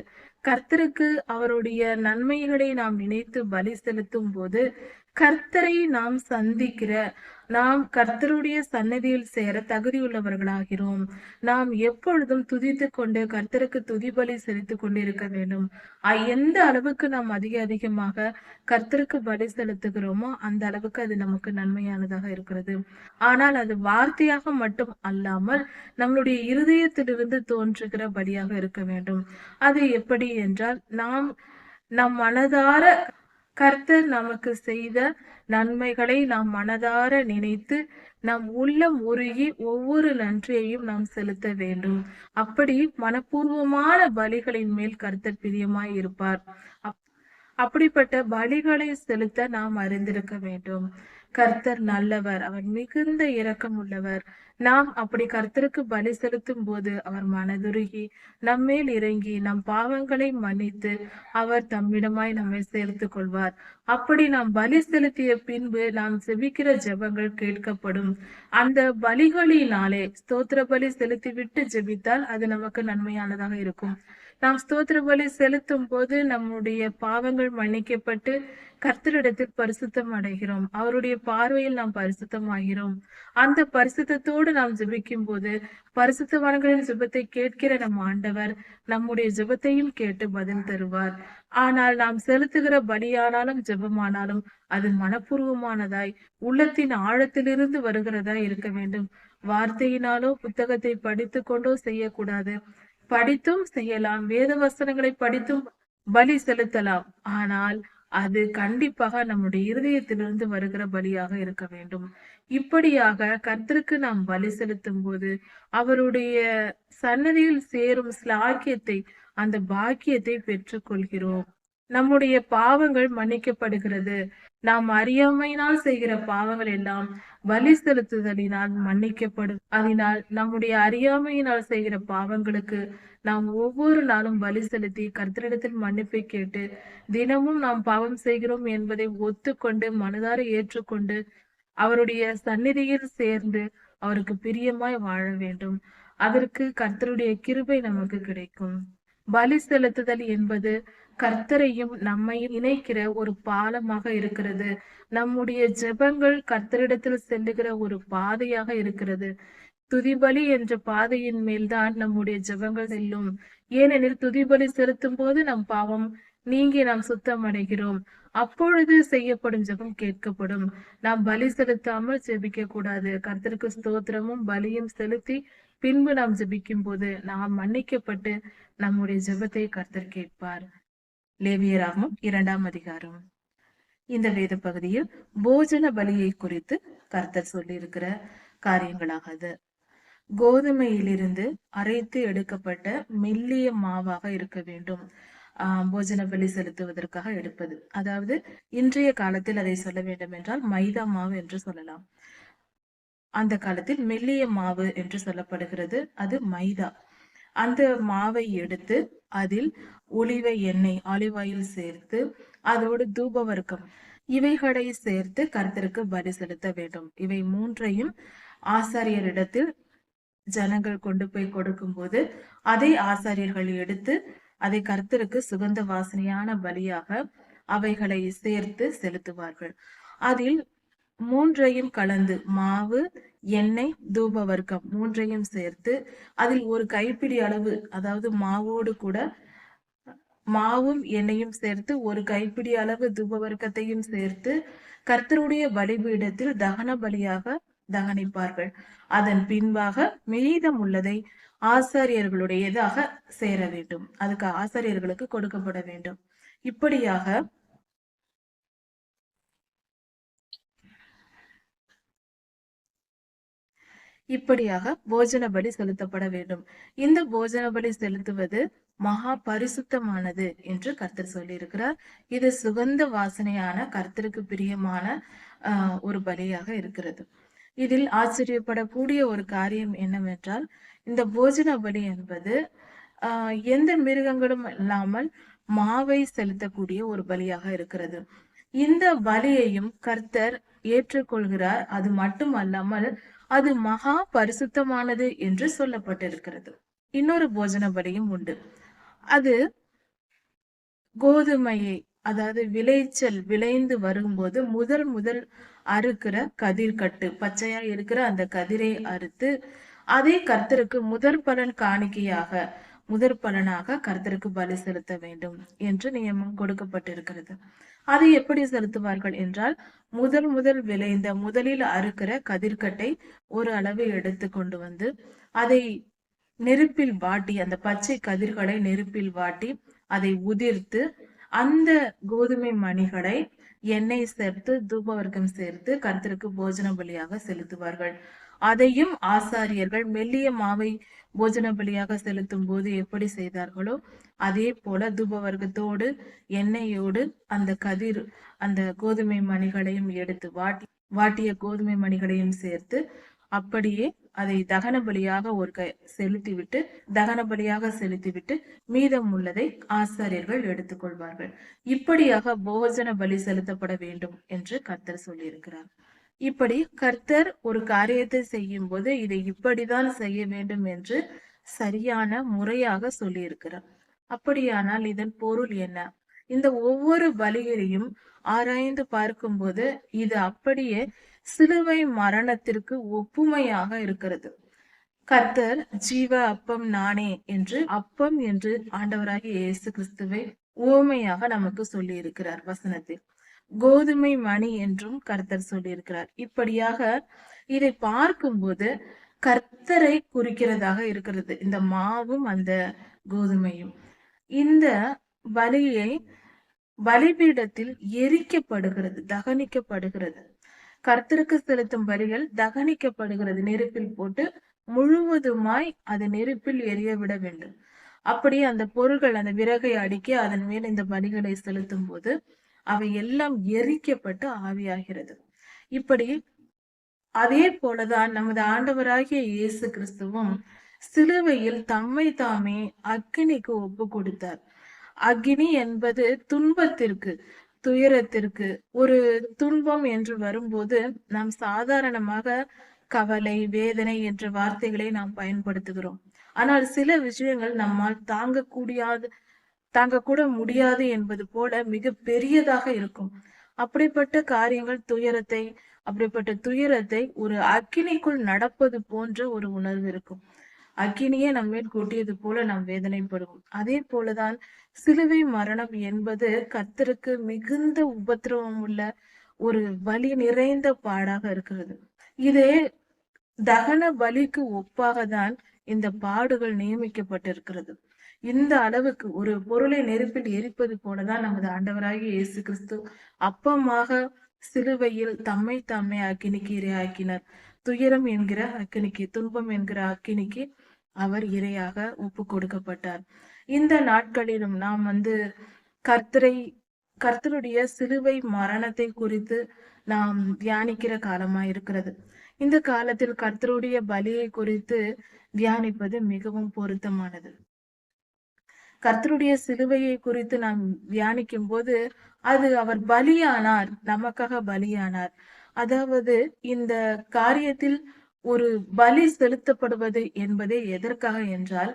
கர்த்தருக்கு அவருடைய நன்மைகளை நாம் நினைத்து பலி செலுத்தும் போது, கர்த்தரை நாம் சந்திக்கிற, நாம் கர்த்தருடைய சன்னதியில் சேர தகுதியுள்ளவர்களாகிறோம். நாம் எப்பொழுதும் துதித்து கொண்டு கர்த்தருக்கு துதி பலி செலுத்திக் கொண்டிருக்க வேண்டும். எந்த அளவுக்கு நாம் அதிகமாக கர்த்தருக்கு பலி செலுத்துகிறோமோ அந்த அளவுக்கு அது நமக்கு நன்மையானதாக இருக்கிறது. ஆனால் அது வார்த்தையாக மட்டும் அல்லாமல் நம்மளுடைய இருதயத்திலிருந்து தோன்றுகிற பலியாக இருக்க வேண்டும். அது எப்படி என்றால், நாம் நம் மனதார கர்த்தர் நமக்கு செய்த நன்மைகளை நாம் மனதார நினைத்து நம் உள்ளம் உருகி ஒவ்வொரு நன்றியையும் நாம் செலுத்த வேண்டும். அப்படி மனப்பூர்வமான பலிகளின் மேல் கர்த்தர் பிரியமாய் இருப்பார். அப்படிப்பட்ட பலிகளை செலுத்த நாம் அறிந்திருக்க வேண்டும். கர்த்தர் நல்லவர், அவர் மிகுந்த இரக்கம் உள்ளவர். நாம் அப்படி கர்த்தருக்கு பலி செலுத்தும் போது அவர் மனதுருகி நம்மேல் இறங்கி நம் பாவங்களை மன்னித்து அவர் தம்மிடமாய் நம்மை சேர்த்து கொள்வார். அப்படி நாம் பலி செலுத்திய பின்பு நாம் செபிக்கிற ஜெபங்கள் கேட்கப்படும். அந்த பலிகளினாலே ஸ்தோத்திர பலி செலுத்திவிட்டு ஜெபித்தால் அது நமக்கு நன்மையானதாக இருக்கும். நாம் ஸ்தோத்திர பலி செலுத்தும் போது நம்முடைய பாவங்கள் மன்னிக்கப்பட்டு கர்த்தரிடத்தில் பரிசுத்தம் அடைகிறோம். அவருடைய பார்வையில் நாம் பரிசுத்தமாகிறோம். அந்த பரிசுத்தத்தோடு நாம் ஜெபிக்கும் போது பரிசுத்தவான்களின் ஜெபத்தை கேட்கிற நம் ஆண்டவர் நம்முடைய ஜெபத்தையும் கேட்டு பதில் தருவார். ஆனால் நாம் செலுத்துகிற பலியானாலும் ஜெபமானாலும் அது மனப்பூர்வமானதாய் உள்ளத்தின் ஆழத்திலிருந்து வருகிறதா இருக்க வேண்டும். வார்த்தையினாலோ புத்தகத்தை படித்து கொண்டோ செய்யக்கூடாது. படித்தும் செய்யலாம், வேத வசனங்களை படித்தும் பலி செலுத்தலாம். ஆனால் அது கண்டிப்பாக நம்முடைய இருதயத்திலிருந்து வருகிற பலியாக இருக்க வேண்டும். இப்படியாக கர்த்தருக்கு நாம் பலி செலுத்தும் போது அவருடைய சன்னதியில் சேரும் ஸ்லாக்கியத்தை, அந்த பாக்கியத்தை பெற்றுக் கொள்கிறோம். நம்முடைய பாவங்கள் மன்னிக்கப்படுகிறது. நாம் அறியாமையினால் செய்கிற பாவங்கள் எல்லாம் பலி செலுத்துதலினால் மன்னிக்கப்படும். அதனால் நம்முடைய அறியாமையினால் செய்கிற பாவங்களுக்கு நாம் ஒவ்வொரு நாளும் பலி செலுத்தி கர்த்தரிடத்தில் மன்னிப்பை கேட்டு தினமும் நாம் பாவம் செய்கிறோம் என்பதை ஒத்துக்கொண்டு மனதார ஏற்றுக்கொண்டு அவருடைய சந்நிதியில் சேர்ந்து அவருக்கு பிரியமாய் வாழ வேண்டும். அதற்கு கர்த்தருடைய கிருபை நமக்கு கிடைக்கும். பலி செலுத்துதல் என்பது கர்த்தரையும் நம்மையும் இணைக்கிற ஒரு பாலமாக இருக்கிறது. நம்முடைய ஜெபங்கள் கர்த்தரிடத்தில் செல்லுகிற ஒரு பாதையாக இருக்கிறது. துதிபலி என்ற பாதையின் மேல்தான் நம்முடைய ஜெபங்கள் செல்லும். ஏனெனில் துதிபலி செலுத்தும் போது நம் பாவம் நீங்கி நாம் சுத்தம் அடைகிறோம். அப்பொழுது செய்யப்படும் ஜெபம் கேட்கப்படும். நாம் பலி செலுத்தாமல் ஜெபிக்க கூடாது. கர்த்தருக்கு ஸ்தோத்திரமும் பலியும் செலுத்தி பின்பு நாம் ஜெபிக்கும் போது நாம் மன்னிக்கப்பட்டு நம்முடைய ஜெபத்தை கர்த்தர் கேட்பார். லேவியராகமம் 2ஆம் அதிகாரம். இந்த வேத பகுதியில் போஜன பலியை குறித்து கர்த்தர் சொல்லியிருக்கிற காரியங்களாக கோதுமையிலிருந்து அரைத்து எடுக்கப்பட்ட மெல்லிய மாவாக இருக்க வேண்டும். போஜன பலி செலுத்துவதற்காக எடுப்பது. அதாவது இன்றைய காலத்தில் அதை சொல்ல வேண்டும் என்றால் மைதா மாவு என்று சொல்லலாம். அந்த காலத்தில் மெல்லிய மாவு என்று சொல்லப்படுகிறது, அது மைதா. அந்த மாவை எடுத்து அதில் ஒலிவ எண்ணெய், ஆலிவ் ஆயில் சேர்த்து அதோடு தூப வர்க்கம் இவைகளை சேர்த்து கர்த்தருக்கு பலி செலுத்த வேண்டும். இவை மூன்றையும் ஆசாரியரிடத்தில் ஜனங்கள் கொண்டு போய் கொடுக்கும் போது அதை ஆசாரியர்கள் எடுத்து அதை கர்த்தருக்கு சுகந்த வாசனையான பலியாக அவைகளை சேர்த்து செலுத்துவார்கள். அதில் மூன்றையும் கலந்து மாவு, எண்ணெய், தூப வர்க்கம் மூன்றையும் சேர்த்து அதில் ஒரு கைப்பிடி அளவு, அதாவது மாவோடு கூட மாவும் எண்ணெயும் சேர்த்து ஒரு கைப்பிடி அளவு தூப வர்க்கத்தையும் சேர்த்து கர்த்தருடைய பலிபீடத்தில் தகன பலியாக தகனிப்பார்கள். அதன் பின்பாக மீதம் உள்ளதை ஆசாரியர்களுடையதாக சேர வேண்டும். அதுக்கு ஆசாரியர்களுக்கு கொடுக்கப்பட வேண்டும். இப்படியாக போஜன பலி செலுத்தப்பட வேண்டும். இந்த போஜன பலி செலுத்துவது மகா பரிசுத்தமானது என்று கர்த்தர் சொல்லியிருக்கிறார். இது சுகந்த வாசனையான கர்த்தருக்கு பிரியமான ஒரு பலியாக இருக்கிறது. இதில் ஆச்சரியப்படக்கூடிய ஒரு காரியம் என்னவென்றால், இந்த போஜன பலி என்பது எந்த மிருகங்களும் இல்லாமல் மாவை செலுத்தக்கூடிய ஒரு பலியாக இருக்கிறது. இந்த பலியையும் கர்த்தர் ஏற்றுக்கொள்கிறார். அது மட்டுமல்லாமல் அது மகா பரிசுத்தமானது என்று சொல்லப்பட்டிருக்கிறது. இன்னொரு போஜன பலியும் உண்டு. அது கோதுமையை, அதாவது விளைச்சல் விளைந்து வரும்போது முதல் அறுக்கிற கதிர்கட்டு, பச்சையா இருக்கிற அந்த கதிரை அறுத்து அதை கர்த்தருக்கு முதற் பலன் காணிக்கையாக, முதற் பலனாக கர்த்தருக்கு பலி செலுத்த வேண்டும் என்று நியமம் கொடுக்கப்பட்டிருக்கிறது. அதை எப்படி செலுத்துவார்கள் என்றால், முதல் விளைந்த முதலில் அறுக்கிற கதிர்கட்டை ஒரு அளவு எடுத்து கொண்டு வந்து அதை நெருப்பில் வாட்டி, அந்த பச்சை கதிர்களை நெருப்பில் வாட்டி அதை உதிர்த்து அந்த கோதுமை மணிகளை எண்ணெய் சேர்த்து தூபவர்க்கம் சேர்த்து கர்த்தருக்கு போஜன பலியாக செலுத்துவார்கள். அதையும் ஆசாரியர்கள் மெல்லிய மாவை போஜன பலியாக செலுத்தும் போது எப்படி செய்தார்களோ அதே போல தூபவர்க்கத்தோடு எண்ணெயோடு அந்த கோதுமை மணிகளையும் எடுத்து வாட்டிய கோதுமை மணிகளையும் சேர்த்து அப்படியே அதை தகன பலியாக செலுத்திவிட்டு மீதம் உள்ளதை ஆசாரியர்கள் எடுத்துக்கொள்வார்கள். இப்படியாக போஜன பலி செலுத்தப்பட வேண்டும் என்று கர்த்தர் சொல்லியிருக்கிறார். இப்படி கர்த்தர் ஒரு காரியத்தை செய்யும் போது இதை இப்படிதான் செய்ய வேண்டும் என்று சரியான முறையாக சொல்லியிருக்கிறார். அப்படியானால் இதன் பொருள் என்ன? இந்த ஒவ்வொரு பலிகளையும் ஆராய்ந்து பார்க்கும்போது இது அப்படியே சிலுவை மரணத்திற்கு ஒப்புமையாக இருக்கிறது. கர்த்தர் ஜீவ அப்பம் நானே என்று ஆண்டவராகிய இயேசு கிறிஸ்துவை உவமையாக நமக்கு சொல்லி இருக்கிறார் வசனத்தில். கோதுமை மணி என்றும் கர்த்தர் சொல்லியிருக்கிறார். இப்படியாக இதை பார்க்கும்போது கர்த்தரை குறிக்கிறதாக இருக்கிறது இந்த மாவும் அந்த கோதுமையும். இந்த பலியை பலிபீடத்தில் எரிக்கப்படுகிறது, தகனிக்கப்படுகிறது. கர்த்தருக்கு செலுத்தும் பலிகள் தகனிக்கப்படுகிறது, நெருப்பில் போட்டு முழுவதுமாய் அது நெருப்பில் எரிய விட வேண்டும். அப்படியே அந்த பொருள்கள் அந்த விறகை அடுக்கி அதன் மேல் இந்த பலிகளை செலுத்தும் போது அவை எல்லாம் எரிக்கப்பட்டு ஆவியாகிறது. இப்படி அதே போலதான் நமது ஆண்டவராகிய இயேசு கிறிஸ்துவும் சிலுவையில் தம்மை தாமே அக்கினிக்கு ஒப்பு கொடுத்தார். அக்னி என்பது துன்பத்திற்கு, துயரத்திற்கு. ஒரு துன்பம் என்று வரும்போது நாம் சாதாரணமாக கவலை, வேதனை என்ற வார்த்தைகளை நாம் பயன்படுத்துகிறோம். ஆனால் சில விஷயங்கள் நம்மால் தாங்க கூட முடியாது என்பது போல மிக பெரியதாக இருக்கும். அப்படிப்பட்ட துயரத்தை ஒரு அக்கினிக்குள் நடப்பது போன்ற ஒரு உணர்வு இருக்கும். அக்கினியே நம்மேல் கூட்டியது போல நாம் வேதனைப்படுவோம். அதே போலதான் சிலுவை மரணம் என்பது கர்த்தருக்கு மிகுந்த உபத்திரவம் உள்ள ஒரு வலி நிறைந்த பாடாக இருக்கிறது. இதே தகன பலிக்கு ஒப்பாக தான் இந்த பாடுகள் நியமிக்கப்பட்டிருக்கிறது. இந்த அளவுக்கு ஒரு பொருளை நெருப்பில் எரிப்பது போலதான் நமது ஆண்டவராகிய இயேசு கிறிஸ்து அப்பமாக சிலுவையில் தம்மை தாமே அக்கினிக்கு இரையாக்கினார். துயரம் என்கிற அக்கினிக்கு, துன்பம் என்கிற அக்கினிக்கு அவர் இரையாக ஒப்பு கொடுக்கப்பட்டார். இந்த நாட்களிலும் நாம் கர்த்தருடைய சிலுவை மரணத்தை குறித்து நாம் தியானிக்கிற காலமா இருக்கிறது. இந்த காலத்தில் கர்த்தருடைய பலியை குறித்து தியானிப்பது மிகவும் பொருத்தமானது. கர்த்தருடைய சிலுவையை குறித்து நாம் தியானிக்கும் போது அது அவர் பலியானார், நமக்காக பலியானார். அதாவது இந்த காரியத்தில் ஒரு பலி செலுத்தப்படுவது என்பதே எதற்காக என்றால்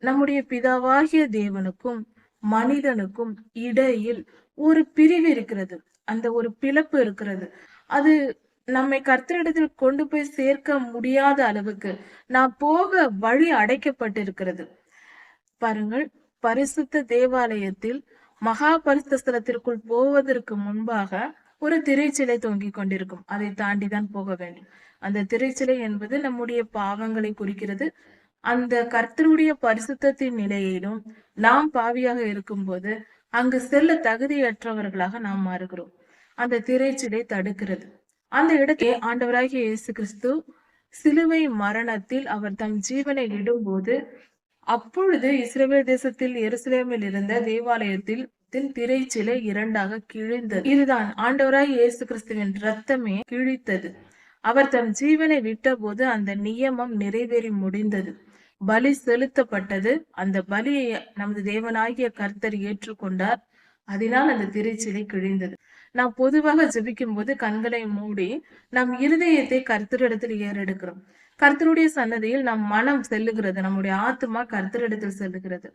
நம்முடைய பிதாவாகிய தேவனுக்கும் மனிதனுக்கும் இடையில் ஒரு பிரிவு இருக்கிறது, அந்த ஒரு பிளப்பு இருக்கிறது. அது நம்மை கர்த்தரிடத்தில் கொண்டு போய் சேர்க்க முடியாத அளவுக்கு நாம் போக வழி அடைக்கப்பட்டிருக்கிறது. பாருங்கள், பரிசுத்த தேவாலயத்தில் மகா பரிசுத்த ஸ்தலத்திற்குள் போவதற்கு முன்பாக ஒரு திரைச்சிலை தொங்கிக் கொண்டிருக்கும். அதை தாண்டிதான் போக வேண்டும். அந்த திரைச்சிலை என்பது நம்முடைய பாவங்களை குறிக்கிறது. அந்த கர்த்தருடைய பரிசுத்தத்தின் நிலையிலும் நாம் பாவியாக இருக்கும்போது அங்கு செல்ல தகுதியற்றவர்களாக நாம் மாறுகிறோம். அந்த திரைச்சிலை தடுக்கிறது. அந்த இடத்தை ஆண்டவராகிய இயேசு கிறிஸ்து சிலுவை மரணத்தில் அவர் தம் ஜீவனை விடும்போது அப்பொழுது இஸ்ரவேல் தேசத்தில் எருசலேமில் இருந்த தேவாலயத்தில் திரைச்சிலை இரண்டாக கிழிந்தது. இதுதான் ஆண்டவராய் இயேசு கிறிஸ்துவின் இரத்தமே கிழித்தது. அவர் தம் ஜீவனை விட்ட போது அந்த நியமம் நிறைவேறி முடிந்தது. பலி செலுத்தப்பட்டது. அந்த பலியை நமது தேவனாகிய கர்த்தர் ஏற்றுக்கொண்டார். அதனால் அந்த திரைச்சிலை கிழிந்தது. நாம் பொதுவாக ஜெபிக்கும் போது கண்களை மூடி நம் இருதயத்தை கர்த்தரிடத்தில் ஏறெடுக்கிறோம். கர்த்தருடைய சன்னதியில் நம் மனம் செல்லுகிறது, நம்முடைய ஆத்மா கர்த்தரிடத்தில் செல்லுகிறது.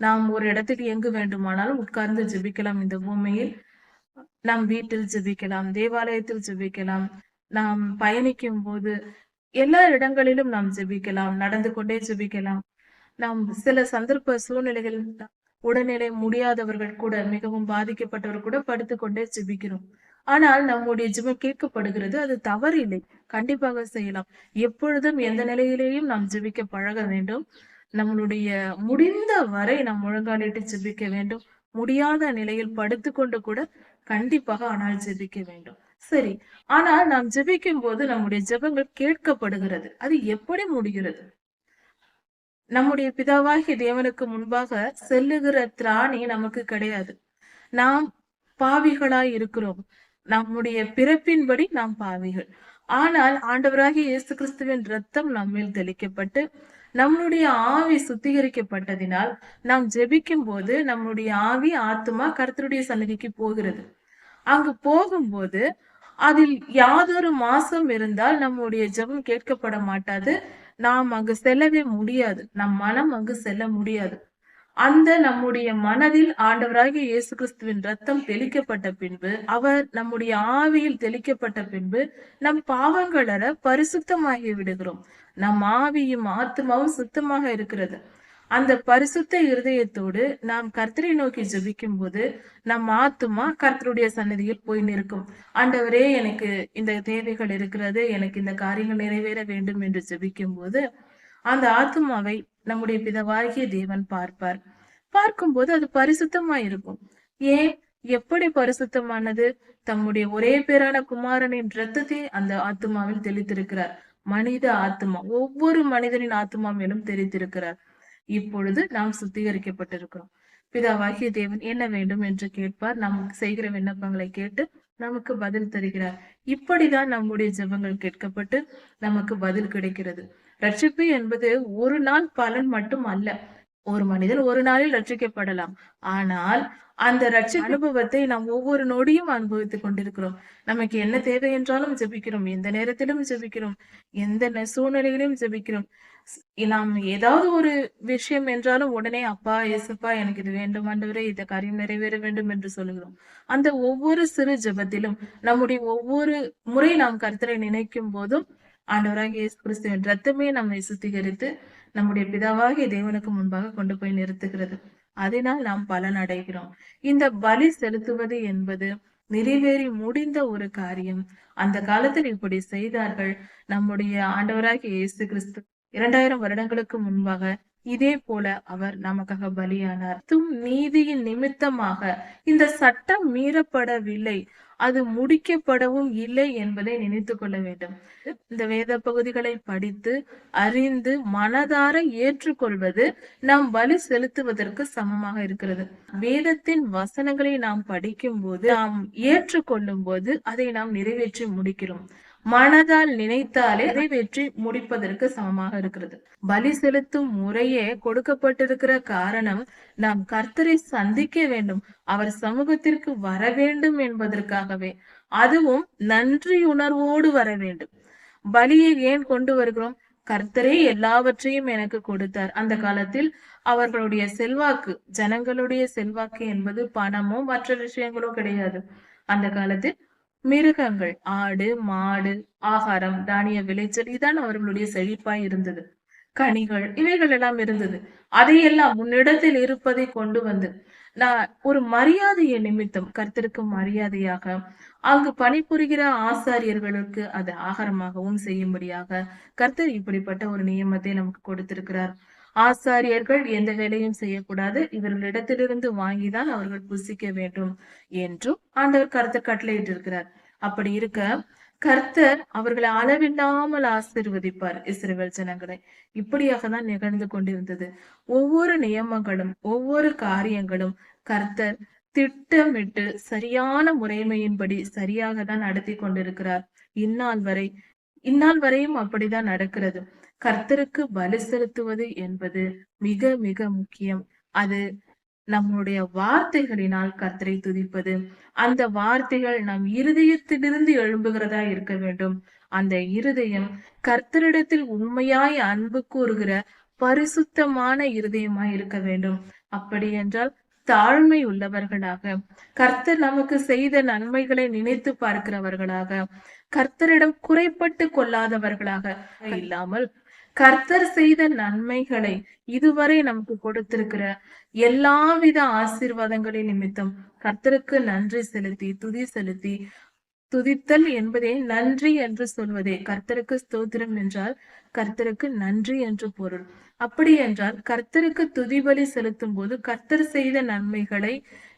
நாம் ஒரு இடத்தில் எங்கு வேண்டுமானாலும் உட்கார்ந்து ஜெபிக்கலாம். இந்த பூமியில் நாம் வீட்டில் ஜெபிக்கலாம், தேவாலயத்தில் ஜெபிக்கலாம், நாம் பயணிக்கும் போது எல்லா இடங்களிலும் நாம் ஜெபிக்கலாம், நடந்து கொண்டே ஜெபிக்கலாம். நாம் சில சந்தர்ப்ப சூழ்நிலைகள் உடல்நிலை முடியாதவர்கள் கூட, மிகவும் பாதிக்கப்பட்டவர் கூட படுத்துக்கொண்டே ஜெபிக்கிறோம். ஆனால் நம்முடைய ஜெபம் கேட்கப்படுகிறது. அது தவறு இல்லை, கண்டிப்பாக செய்யலாம். எப்பொழுதும் எந்த நிலையிலேயும் நாம் ஜெபிக்க பழக வேண்டும். நம்மளுடைய முடிந்த வரை நாம் முழங்காலிட்டு ஜெபிக்க வேண்டும். முடியாத நிலையில் படுத்துக்கொண்டு கூட கண்டிப்பாக ஆனால் ஜெபிக்க வேண்டும். சரி, ஆனால் நாம் ஜெபிக்கும் போது நம்முடைய ஜெபங்கள் கேட்கப்படுகிறது. அது எப்படி முடிகிறது? நம்முடைய பிதாவாகிய தேவனுக்கு முன்பாக செல்லுகிற திராணி நமக்கு கிடையாது. நாம் பாவிகளாய் இருக்கிறோம். நம்முடைய பிறப்பின்படி நாம் பாவிகள். ஆனால் ஆண்டவராகிய இயேசு கிறிஸ்துவின் இரத்தம் நம்மில் தெளிக்கப்பட்டு நம்முடைய ஆவி சுத்திகரிக்கப்பட்டதினால் நாம் ஜெபிக்கும் போது நம்முடைய ஆவி ஆத்துமா கர்த்தருடைய சந்நிதிக்கு போகிறது. அங்கு போகும்போது அதில் யாதொரு மாசம் இருந்தால் நம்முடைய ஜெபம் கேட்கப்பட மாட்டாது. நாம் அங்கு செல்லவே முடியாது. நம் மனம் அங்கு செல்ல முடியாது. அந்த நம்முடைய மனதில் ஆண்டவராகிய இயேசு கிறிஸ்துவின் ரத்தம் தெளிக்கப்பட்ட பின்பு, அவர் நம்முடைய ஆவியில் தெளிக்கப்பட்ட பின்பு, நம் பாவங்களற பரிசுத்தமாகி விடுகிறோம். நம் ஆவியும் ஆத்துமாவும் சுத்தமாக இருக்கிறது. அந்த பரிசுத்த இருதயத்தோடு நாம் கர்த்தரை நோக்கி ஜெபிக்கும் போது நம் ஆத்துமா கர்த்தருடைய சன்னதியில் போய் நிற்கும். ஆண்டவரே, எனக்கு இந்த தேவைகள் இருக்கிறது, எனக்கு இந்த காரியங்கள் நிறைவேற வேண்டும் என்று ஜெபிக்கும் போது அந்த ஆத்துமாவை நம்முடைய பிதாவாகிய தேவன் பார்ப்பார். பார்க்கும்போது அது பரிசுத்தமா இருக்கும். ஏன்? எப்படி பரிசுத்தமானது? தம்முடைய ஒரே பேரான குமாரனின் இரத்தத்தை அந்த ஆத்துமாவில் தெளித்திருக்கிறார். மனித ஆத்துமா, ஒவ்வொரு மனிதனின் ஆத்துமா மேலும் தெளித்திருக்கிறார். இப்பொழுது நாம் சுத்திகரிக்கப்பட்டிருக்கிறோம். பிதாவாகிய தேவன் என்ன வேண்டும் என்று கேட்பார். நாம் செய்கிற விண்ணப்பங்களை கேட்டு நமக்கு பதில் தருகிறார். இப்படிதான் நம்முடைய ஜெபங்கள் கேட்கப்பட்டு நமக்கு பதில் கிடைக்கிறது. ரட்சிப்பு என்பது ஒரு நாள் பலன் மட்டும் அல்ல. ஒரு மனிதன் ஒரு நாளில் ரட்சிக்கப்படலாம். ஆனால் அந்த ரட்சிப்பு அனுபவத்தை நாம் ஒவ்வொரு நொடியும் அனுபவித்துக் கொண்டிருக்கிறோம். நமக்கு என்ன தேவை என்றாலும் ஜெபிக்கிறோம். எந்த நேரத்திலும் ஜெபிக்கிறோம். எந்த சூழ்நிலையிலும் ஜெபிக்கிறோம். நாம் ஏதாவது ஒரு விஷயம் என்றாலும் உடனே அப்பா, இயேசுப்பா, எனக்கு இது வேண்டும் ஆண்டவரே, இந்த காரியம் நிறைவேற வேண்டும் என்று சொல்லுகிறோம். அந்த ஒவ்வொரு சிறு ஜெபத்திலும் நம்முடைய ஒவ்வொரு முறை நாம் கர்த்தரை நினைக்கும் போதும் ஆண்டவராகிய இயேசு கிறிஸ்துவின் ரத்தமே நம்மை சுத்திகரித்து நம்முடைய பிதாவாகிய தேவனுக்கு முன்பாக கொண்டு போய் நிறுத்துகிறது. அதனால் நாம் பலன் அடைகிறோம். இந்த பலி செலுத்துவது என்பது நிறைவேறி முடிந்த ஒரு காரியம். அந்த காலத்தில் இப்படி செய்தார்கள். நம்முடைய ஆண்டவராகிய இயேசு கிறிஸ்து 2000 வருடங்களுக்கு முன்பாக இதே போல அவர் நமக்காக பலியானார். நீதியின் நிமித்தமாக இந்த சட்டம் மீறப்படவில்லை, அது முடிக்கப்படவும் இல்லை என்பதை நினைத்து கொள்ள வேண்டும். இந்த வேத பகுதிகளை படித்து அறிந்து மனதார ஏற்றுக்கொள்வது நாம் பலி செலுத்துவதற்கு சமமாக இருக்கிறது. வேதத்தின் வசனங்களை நாம் படிக்கும் போது, நாம் ஏற்றுக்கொள்ளும் போது அதை நாம் நிறைவேற்றி முடிக்கிறோம். மனதால் நினைத்தாலே நிறைவேற்றி முடிப்பதற்கு சமமாக இருக்கிறது. பலி செலுத்தும் முறையே கொடுக்கப்பட்டிருக்கிற காரணம் நாம் கர்த்தரை சந்திக்க வேண்டும், அவர் சமூகத்திற்கு வர வேண்டும் என்பதற்காகவே. அதுவும் நன்றியுணர்வோடு வர வேண்டும். பலியை ஏன் கொண்டு வருகிறோம்? கர்த்தரே எல்லாவற்றையும் எனக்கு கொடுத்தார். அந்த காலத்தில் அவர்களுடைய செல்வாக்கு, ஜனங்களுடைய செல்வாக்கு என்பது பணமோ மற்ற விஷயங்களோ கிடையாது. அந்த காலத்தில் மிருகங்கள், ஆடு, மாடு, ஆகாரம், தானிய விளைச்சல், இதான் அவர்களுடைய செழிப்பாய் இருந்தது. கனிகள், இவைகள் எல்லாம் இருந்தது. அதையெல்லாம் உன்னிடத்தில் இருப்பதை கொண்டு வந்து நான் ஒரு மரியாதையை நிமித்தம், கர்த்தருக்கு மரியாதையாக அங்கு பணிபுரிகிற ஆசாரியர்களுக்கு அது ஆகாரமாகவும் செய்யும்படியாக கர்த்தர் இப்படிப்பட்ட ஒரு நியமத்தை நமக்கு கொடுத்திருக்கிறார். ஆசாரியர்கள் எந்த வேலையும் செய்யக்கூடாது, இவர்களிடத்திலிருந்து வாங்கிதான் அவர்கள் புசிக்க வேண்டும் என்றும் ஆண்டவர் கர்த்தர் கட்டளையிட்டு இருக்கிறார். அப்படி இருக்க கர்த்தர் அவர்களை அளவில்லாமல் ஆசீர்வதிப்பார் இஸ்ரவேல் ஜனங்களை. இப்படியாக தான் நிகழ்ந்து கொண்டிருந்தது. ஒவ்வொரு நியமங்களும் ஒவ்வொரு காரியங்களும் கர்த்தர் திட்டமிட்டு சரியான முறைமையின்படி சரியாக தான் நடத்தி கொண்டிருக்கிறார். இந்நாள் வரையும் அப்படிதான் நடக்கிறது. கர்த்தருக்கு பலி செலுத்துவது என்பது மிக மிக முக்கியம். அது நம்முடைய வார்த்தைகளினால் கர்த்தரை துதிப்பது. அந்த வார்த்தைகள் நம் இருதயத்திலிருந்து எழும்புகிறதா இருக்க வேண்டும். அந்த இருதயம் கர்த்தரிடத்தில் உண்மையாய் அன்பு கூறுகிற பரிசுத்தமான இருதயமாய் இருக்க வேண்டும். அப்படி என்றால் தாழ்மை உள்ளவர்களாக, கர்த்தர் நமக்கு செய்த நன்மைகளை நினைத்து பார்க்கிறவர்களாக, கர்த்தரிடம் குறைப்பட்டு கொள்ளாதவர்களாக இல்லாமல், கர்த்தர் செய்த நன்மைகளை, இதுவரை நமக்கு கொடுத்திருக்கிற எல்லாவித ஆசீர்வாதங்களின் நிமித்தம் கர்த்தருக்கு நன்றி செலுத்தி துதி செலுத்தி துதித்தல் என்பதே நன்றி என்று சொல்வதே. கர்த்தருக்கு ஸ்தோத்திரம் என்றால் கர்த்தருக்கு நன்றி என்று பொருள். அப்படி என்றால் கர்த்தருக்கு துதிபலி செலுத்தும் போது கர்த்தர் செய்த நன்மைகளை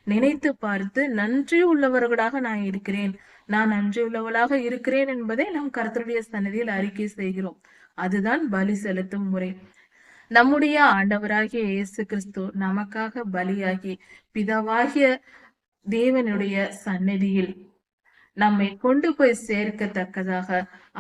நினைத்து பார்த்து நன்றி உள்ளவர்களாக நான் இருக்கிறேன், நான் நன்றி உள்ளவளாக இருக்கிறேன் என்பதை நாம் கர்த்தருடைய சன்னதியில் அறிக்கை செய்கிறோம். அதுதான் பலி செலுத்தும் முறை. நம்முடைய ஆண்டவராகிய இயேசு கிறிஸ்து நமக்காக பலியாகி பிதாவாகிய தேவனுடைய சந்நிதியில் நம்மை கொண்டு போய் சேர்க்கத்தக்கதாக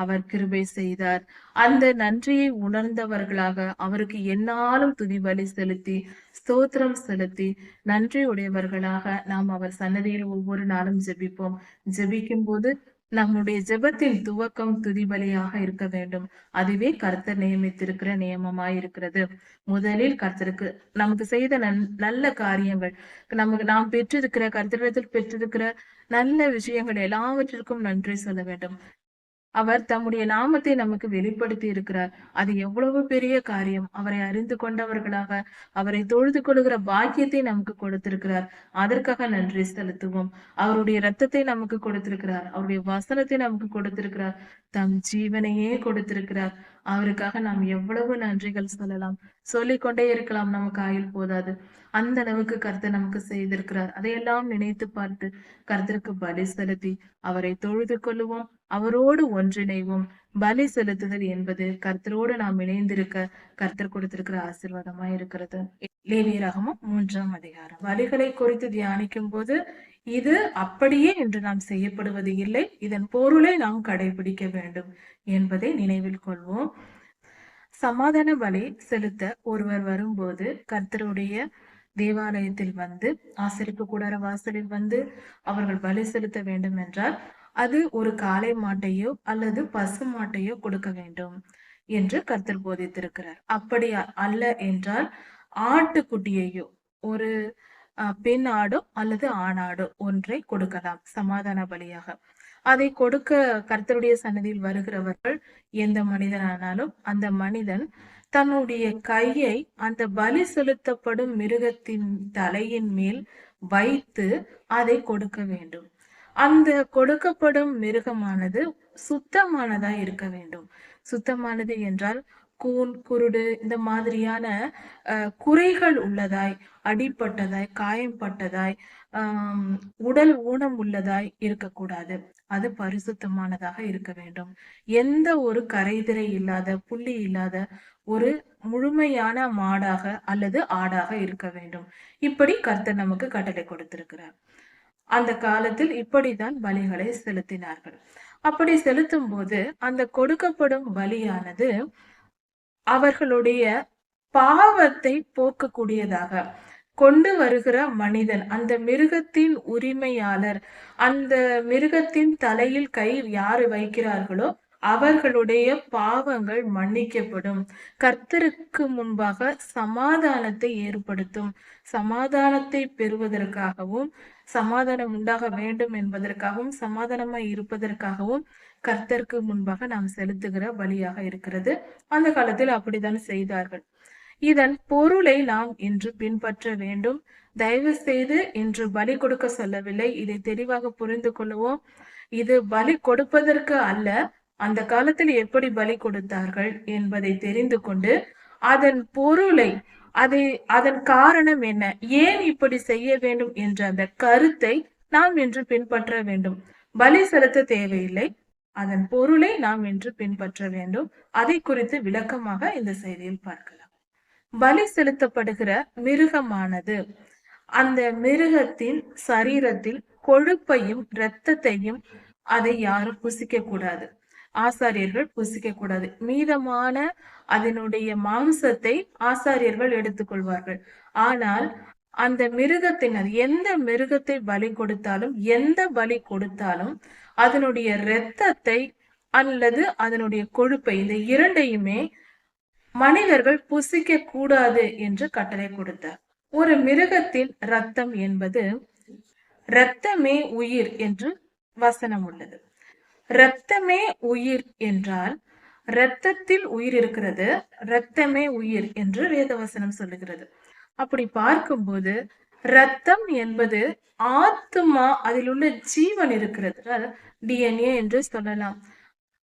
அவர் கிருபை செய்தார். அந்த நன்றியை உணர்ந்தவர்களாக அவருக்கு எந்நாளும் துதி பலி செலுத்தி ஸ்தோத்திரம் செலுத்தி நன்றி உடையவர்களாக நாம் அவர் சன்னதியில் ஒவ்வொரு நாளும் ஜெபிப்போம். ஜெபிக்கும் போது நம்முடைய ஜெபத்தின் துவக்கம் துதிபலியாக இருக்க வேண்டும். அதுவே கர்த்தர் நியமித்திருக்கிற நியமமாய் இருக்கிறது. முதலில் கர்த்தருக்கு நமக்கு செய்த நல்ல காரியங்கள், நாம் பெற்றிருக்கிற கர்த்தரிடத்தில் பெற்றிருக்கிற நல்ல விஷயங்கள் எல்லாவற்றிற்கும் நன்றி சொல்ல வேண்டும். அவர் தம்முடைய நாமத்தை நமக்கு வெளிப்படுத்தி இருக்கிறார். அது எவ்வளவு பெரிய காரியம். அவரை அறிந்து கொண்டவர்களாக அவரை தொழுது கொள்கிற பாக்கியத்தை நமக்கு கொடுத்திருக்கிறார். அதற்காக நன்றி செலுத்துவோம். அவருடைய இரத்தத்தை நமக்கு கொடுத்திருக்கிறார், அவருடைய வசனத்தை நமக்கு கொடுத்திருக்கிறார், தம் ஜீவனையே கொடுத்திருக்கிறார். அவருக்காக நாம் எவ்வளவு நன்றிகள் சொல்லலாம், சொல்லிக்கொண்டே இருக்கலாம், நமக்கு ஆயுள் போதாது. அந்த அளவுக்கு கர்த்தர் நமக்கு செய்திருக்கிறார். அதையெல்லாம் நினைத்து பார்த்து கர்த்தருக்கு பலி செலுத்தி அவரை தொழுது கொள்ளுவோம், அவரோடு ஒன்றிணைவோம். பலி செலுத்துதல் என்பது கர்த்தரோடு நாம் இணைந்திருக்க கர்த்தர் கொடுத்திருக்கிற ஆசீர்வாதமா இருக்கிறது. லேவியராகமம் 3ஆம் அதிகாரம். பலிகளை குறித்து தியானிக்கும் போது இது அப்படியே என்று நாம் செய்யப்படுவது இல்லை, இதன் பொருளை நாம் கடைபிடிக்க வேண்டும் என்பதை நினைவில் கொள்வோம். சமாதான பலி செலுத்த ஒருவர் வரும்போது கர்த்தருடைய தேவாலயத்தில் வந்து ஆசரிப்பு கூடார வாசலில் வந்து அவர்கள் பலி செலுத்த வேண்டும் என்றால் அது ஒரு காளை மாட்டையோ அல்லது பசு மாட்டையோ கொடுக்க வேண்டும் என்று கர்த்தர் போதித்திருக்கிறார். அப்படி அல்ல என்றால் ஆட்டுக்குட்டியையோ, ஒரு பெண் ஆடோ அல்லது ஆணாடோ ஒன்றை கொடுக்கலாம் சமாதான பலியாக. அதை கொடுக்க கர்த்தருடைய சன்னதியில் வருகிறவர்கள் எந்த மனிதனானாலும் அந்த மனிதன் தன்னுடைய கையை அந்த பலி செலுத்தப்படும் மிருகத்தின் தலையின் மேல் வைத்து அதை கொடுக்க வேண்டும். அந்த கொடுக்கப்படும் மிருகமானது சுத்தமானதா இருக்க வேண்டும். சுத்தமானது என்றால் கூன், குருடு இந்த மாதிரியான குறைகள் உள்ளதாய், அடிப்பட்டதாய், காயம்பட்டதாய், உடல் ஊனம் உள்ளதாய் இருக்கக்கூடாது. அது பரிசுத்தமானதாக இருக்க வேண்டும். எந்த ஒரு கரைதிரை இல்லாத, புள்ளி இல்லாத ஒரு முழுமையான மாடாக அல்லது ஆடாக இருக்க வேண்டும். இப்படி கர்த்தர் நமக்கு கட்டளை கொடுத்திருக்கிறார். அந்த காலத்தில் இப்படித்தான் பலிகளை செலுத்தினார்கள். அப்படி செலுத்தும் போது அந்த கொடுக்கப்படும் பலியானது அவர்களுடைய பாவத்தை போக்கக்கூடியதாக கொண்டு வருகிற மனிதன், அந்த மிருகத்தின் உரிமையாளர், அந்த மிருகத்தின் தலையில் கை யாரு வைக்கிறார்களோ அவர்களுடைய பாவங்கள் மன்னிக்கப்படும். கர்த்தருக்கு முன்பாக சமாதானத்தை ஏற்படுத்தும். சமாதானத்தை பெறுவதற்காகவும், சமாதானம் உண்டாக வேண்டும் என்பதற்காகவும், சமாதானமாய் இருப்பதற்காகவும் கர்த்தருக்கு முன்பாக நாம் செலுத்துகிற பலியாக இருக்கிறது. அந்த காலத்தில் அப்படித்தான் செய்தார்கள். இதன் பொருளை நாம் இன்று பின்பற்ற வேண்டும். தயவு செய்து இன்று பலி கொடுக்க சொல்லவில்லை, இதை தெளிவாக புரிந்து கொள்வோம். இது பலி கொடுப்பதற்கு அல்ல, அந்த காலத்தில் எப்படி பலி கொடுத்தார்கள் என்பதை தெரிந்து கொண்டு அதன் பொருளை, அதன் காரணம் என்ன, ஏன் இப்படி செய்ய வேண்டும் என்ற அந்த கருத்தை நாம் இன்று பின்பற்ற வேண்டும். பலி செலுத்த தேவையில்லை, அதன் பொருளை நாம் இன்று பின்பற்ற வேண்டும். அதை குறித்து விளக்கமாக இந்த செய்தியில் பார்க்கலாம். பலி செலுத்தப்படுகிற மிருகமானது அந்த மிருகத்தின் சரீரத்தில் கொழுப்பையும் இரத்தத்தையும் அதை யாரும் புசிக்க கூடாது. ஆசாரியர்கள் புசிக்க கூடாது. மீதமான அதனுடைய மாம்சத்தை ஆசாரியர்கள் எடுத்துக்கொள்வார்கள். ஆனால் அந்த மிருகத்தின், எந்த மிருகத்தை பலி கொடுத்தாலும், எந்த பலி கொடுத்தாலும் அதனுடைய இரத்தத்தை அல்லது அதனுடைய கொழுப்பை, இந்த இரண்டையுமே மனிதர்கள் புசிக்க கூடாது என்று கட்டளை கொடுத்தார். ஒரு மிருகத்தின் இரத்தம் என்பது இரத்தமே உயிர் என்று வசனம் உள்ளது. இரத்தமே உயிர் என்றால் இரத்தத்தில் உயிர் இருக்கிறது, இரத்தமே உயிர் என்று வேதவசனம் சொல்லுகிறது. அப்படி பார்க்கும்போது ரத்தம் என்பது ஆத்துமா, அதில் உள்ள ஜீவன் இருக்கிறது, டிஎன்ஏ என்று சொல்லலாம்.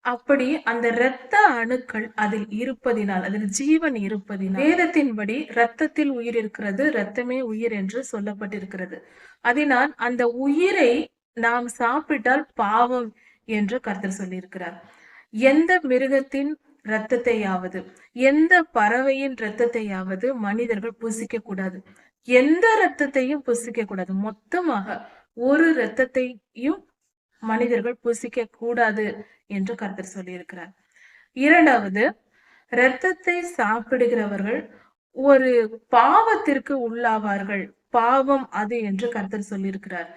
அப்படி அந்த இரத்த அணுக்கள் அதில் இருப்பதினால், அதில் ஜீவன் இருப்பதினால், வேதத்தின்படி இரத்தத்தில் உயிர் இருக்கிறது, இரத்தமே உயிர் என்று சொல்லப்பட்டிருக்கிறது. அதனால் அந்த உயிரை நாம் சாப்பிட்டால் பாவம் என்று கர்த்தர் சொல்லியிருக்கிறார். எந்த மிருகத்தின் இரத்தத்தையாவது, எந்த பறவையின் இரத்தத்தையாவது மனிதர்கள் புசிக்க கூடாது. எந்த இரத்தத்தையும் புசிக்க கூடாது. மொத்தமாக ஒரு இரத்தத்தையும் மனிதர்கள் புசிக்க கூடாது என்று கர்த்தர் சொல்லியிருக்கிறார். இரண்டாவது, இரத்தத்தை சாப்பிடுகிறவர்கள் ஒரு பாவத்திற்கு உள்ளாவார்கள். பாவம் அது என்று கர்த்தர் சொல்லியிருக்கிறார்.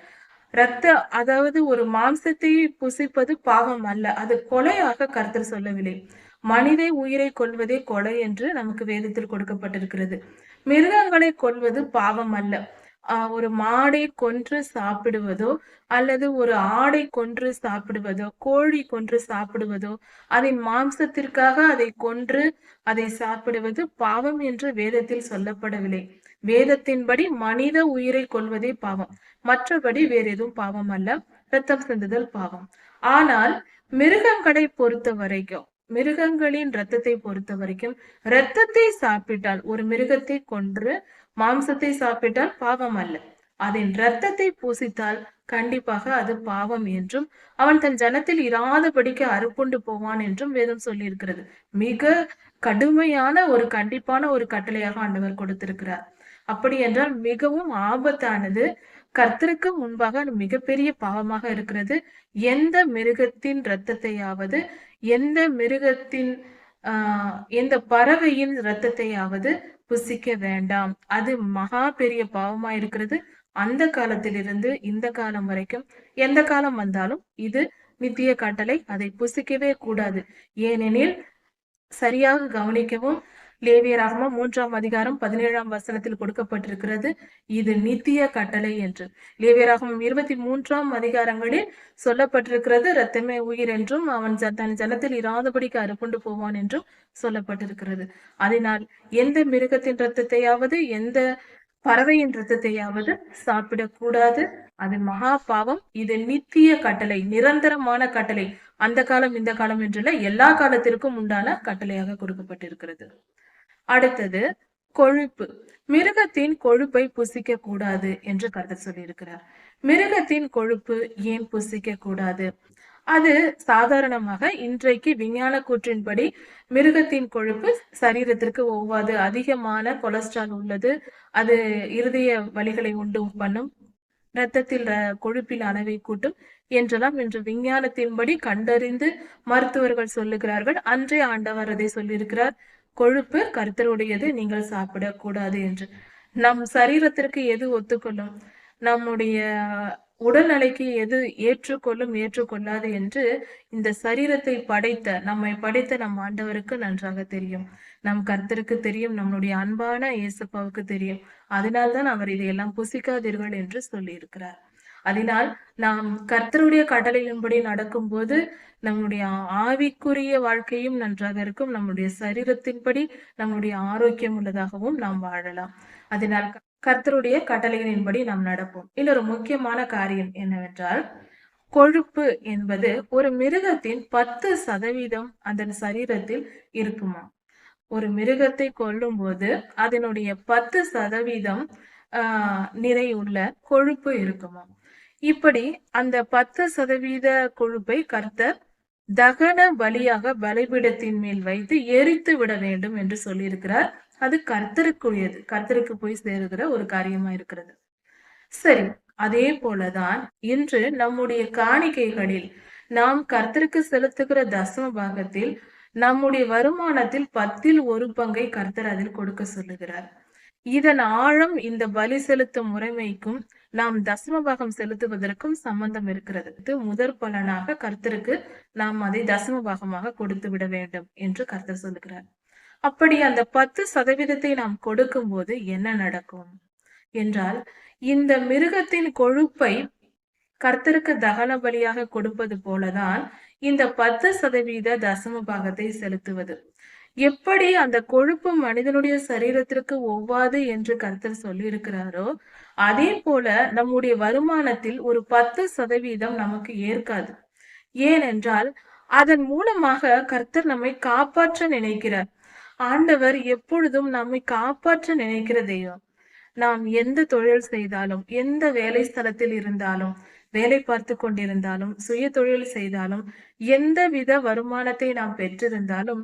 அதாவது ஒரு மாம்சத்தை புசிப்பது பாவம் அல்ல, அது கொலையாக கர்த்தர் சொல்லவில்லை. மனித உயிரை கொல்வதே கொலை என்று நமக்கு வேதத்தில் கொடுக்கப்பட்டிருக்கிறது. மிருகங்களை கொல்வது பாவம் அல்ல. ஒரு மாடை கொன்று சாப்பிடுவதோ, அல்லது ஒரு ஆடை கொன்று சாப்பிடுவதோ, கோழி கொன்று சாப்பிடுவதோ, அதன் மாம்சத்திற்காக அதை கொன்று அதை சாப்பிடுவது பாவம் என்று வேதத்தில் சொல்லப்படவில்லை. வேதத்தின்படி மனித உயிரை கொல்வதே பாவம், மற்றபடி வேற எதுவும் பாவம் அல்ல. இரத்தம் சிந்துதல் பாவம். ஆனால் மிருகங்களை பொறுத்த வரைக்கும், மிருகங்களின் இரத்தத்தை பொறுத்த வரைக்கும், இரத்தத்தை சாப்பிட்டால், ஒரு மிருகத்தை கொன்று மாம்சத்தை சாப்பிட்டால் பாவம் அல்ல. அதன் இரத்தத்தை பூசித்தால் கண்டிப்பாக அது பாவம் என்றும், அவன் தன் ஜனத்தில் இராதபடிக்கு அறுப்புண்டு போவான் என்றும் வேதம் சொல்லி இருக்கிறது. மிக கடுமையான ஒரு கண்டிப்பான ஒரு கட்டளையாக ஆண்டவர் கொடுத்திருக்கிறார். அப்படி என்றால் மிகவும் ஆபத்தானது, கர்த்தருக்கு முன்பாக மிகப்பெரிய பாவமாக இருக்கிறது. எந்த மிருகத்தின் இரத்தத்தையாவது, எந்த மிருகத்தின் எந்த பறவையின் இரத்தத்தையாவது புசிக்க வேண்டாம். அது மகா பெரிய பாவமா இருக்கிறது. அந்த காலத்திலிருந்து இந்த காலம் வரைக்கும், எந்த காலம் வந்தாலும் இது நித்திய கட்டளை. அதை புசிக்கவே கூடாது. ஏனெனில் சரியாக கவனிக்கவும், லேவியராகமம் 3ஆம் அதிகாரம் 17ஆம் வசனத்தில் கொடுக்கப்பட்டிருக்கிறது, இது நித்திய கட்டளை என்று. லேவியராகமம் 23ஆம் அதிகாரங்களில் சொல்லப்பட்டிருக்கிறது, இரத்தமே உயிர் என்றும், அவன் தன் ஜனத்தில் இராதபடிக்கு அறுப்புண்டு போவான் என்றும் சொல்லப்பட்டிருக்கிறது. அதனால் எந்த மிருகத்தின் இரத்தத்தையாவது, எந்த பறவையின் இரத்தத்தையாவது சாப்பிடக்கூடாது. அது மகா பாவம். இது நித்திய கட்டளை, நிரந்தரமான கட்டளை. அந்த காலம் இந்த காலம் என்றல்ல, எல்லா காலத்திற்கும் உண்டான கட்டளையாக கொடுக்கப்பட்டிருக்கிறது. அடுத்தது கொழுப்பு. மிருகத்தின் கொழுப்பை புசிக்க கூடாது என்று கர்த்தர் சொல்லியிருக்கிறார். மிருகத்தின் கொழுப்பு ஏன் புசிக்க கூடாது? அது சாதாரணமாக இன்றைக்கு விஞ்ஞான கூற்றின்படி மிருகத்தின் கொழுப்பு சரீரத்திற்கு ஒவ்வாது, அதிகமான கொலஸ்ட்ரால் உள்ளது, அது இருதய வலிகளை உண்டு பண்ணும், இரத்தத்தில் கொழுப்பின் அளவை கூட்டும் என்றெல்லாம் இன்று விஞ்ஞானத்தின்படி கண்டறிந்து மருத்துவர்கள் சொல்லுகிறார்கள். அன்றே ஆண்டவர் அதை சொல்லியிருக்கிறார், கொழுப்பு கர்த்தருடையது, நீங்கள் சாப்பிடக்கூடாது என்று. நம் சரீரத்திற்கு எது ஒத்துக்கொள்ளும், நம்முடைய உடல்நிலைக்கு எது ஏற்றுக்கொள்ளும் ஏற்றுக்கொள்ளாது என்று இந்த சரீரத்தை படைத்த, நம்மை படைத்த நம் ஆண்டவருக்கு நன்றாக தெரியும். நம் கர்த்தருக்கு தெரியும், நம்முடைய அன்பான இயேசுப்பாவுக்கு தெரியும். அதனால்தான் அவர் இதையெல்லாம் புசிக்காதீர்கள் என்று சொல்லி இருக்கிறார். அதனால் நாம் கர்த்தருடைய கட்டளையின்படி நடக்கும்போது நம்முடைய ஆவிக்குரிய வாழ்க்கையும் நன்றாக இருக்கும், நம்முடைய சரீரத்தின்படி நம்முடைய ஆரோக்கியம் உள்ளதாகவும் நாம் வாழலாம். அதனால் கர்த்தருடைய கட்டளைகளின்படி நாம் நடப்போம். இன்னொரு முக்கியமான காரியம் என்னவென்றால், கொழுப்பு என்பது ஒரு மிருகத்தின் 10% அதன் சரீரத்தில் இருக்குமா. ஒரு மிருகத்தை கொல்லும் போது அதனுடைய 10% நிறையுள்ள கொழுப்பு இருக்குமா. இப்படி அந்த 10% கொழுப்பை கர்த்தர் தகன பலியாக பலிபீடத்தின் மேல் வைத்து எரித்து விட வேண்டும் என்று சொல்லியிருக்கிறார். அது கர்த்தருக்குரியது, கர்த்தருக்கு போய் சேருகிற ஒரு காரியமா இருக்கிறது. சரி, அதே போலதான் இன்று நம்முடைய காணிக்கைகளில் நாம் கர்த்தருக்கு செலுத்துகிற தசம பாகத்தில் நம்முடைய வருமானத்தில் 10% கர்த்தர் அதில் கொடுக்க சொல்லுகிறார். இதன் ஆழம் இந்த பலி செலுத்தும் முறைமைக்கும் நாம் தசம பாகம் செலுத்துவதற்கும் சம்பந்தம் இருக்கிறது. முதற் பலனாக கர்த்தருக்கு நாம் அதை தசம பாகமாக கொடுத்து விட வேண்டும் என்று கர்த்தர் சொல்லுகிறார். அப்படி அந்த 10% நாம் கொடுக்கும் போது என்ன நடக்கும் என்றால், இந்த மிருகத்தின் கொழுப்பை கர்த்தருக்கு தகன பலியாக கொடுப்பது போலதான் இந்த 10% தசம பாகத்தை செலுத்துவது. எப்படி அந்த கொழுப்பு மனிதனுடைய சரீரத்திற்கு ஒவ்வாது என்று கர்த்தர் சொல்லியிருக்கிறாரோ, அதே போல நம்முடைய வருமானத்தில் ஒரு 10% நமக்கு ஏற்காது. ஏனென்றால், அதன் மூலமாக கர்த்தர் நம்மை காப்பாற்ற நினைக்கிறார். ஆண்டவர் எப்பொழுதும் நம்மை காப்பாற்ற நினைக்கிற தெய்வம். நாம் எந்த தொழில் செய்தாலும், எந்த வேலை ஸ்தலத்தில் இருந்தாலும், வேலை பார்த்து கொண்டிருந்தாலும், சுய தொழில் செய்தாலும், எந்தவித வருமானத்தை நாம் பெற்றிருந்தாலும்,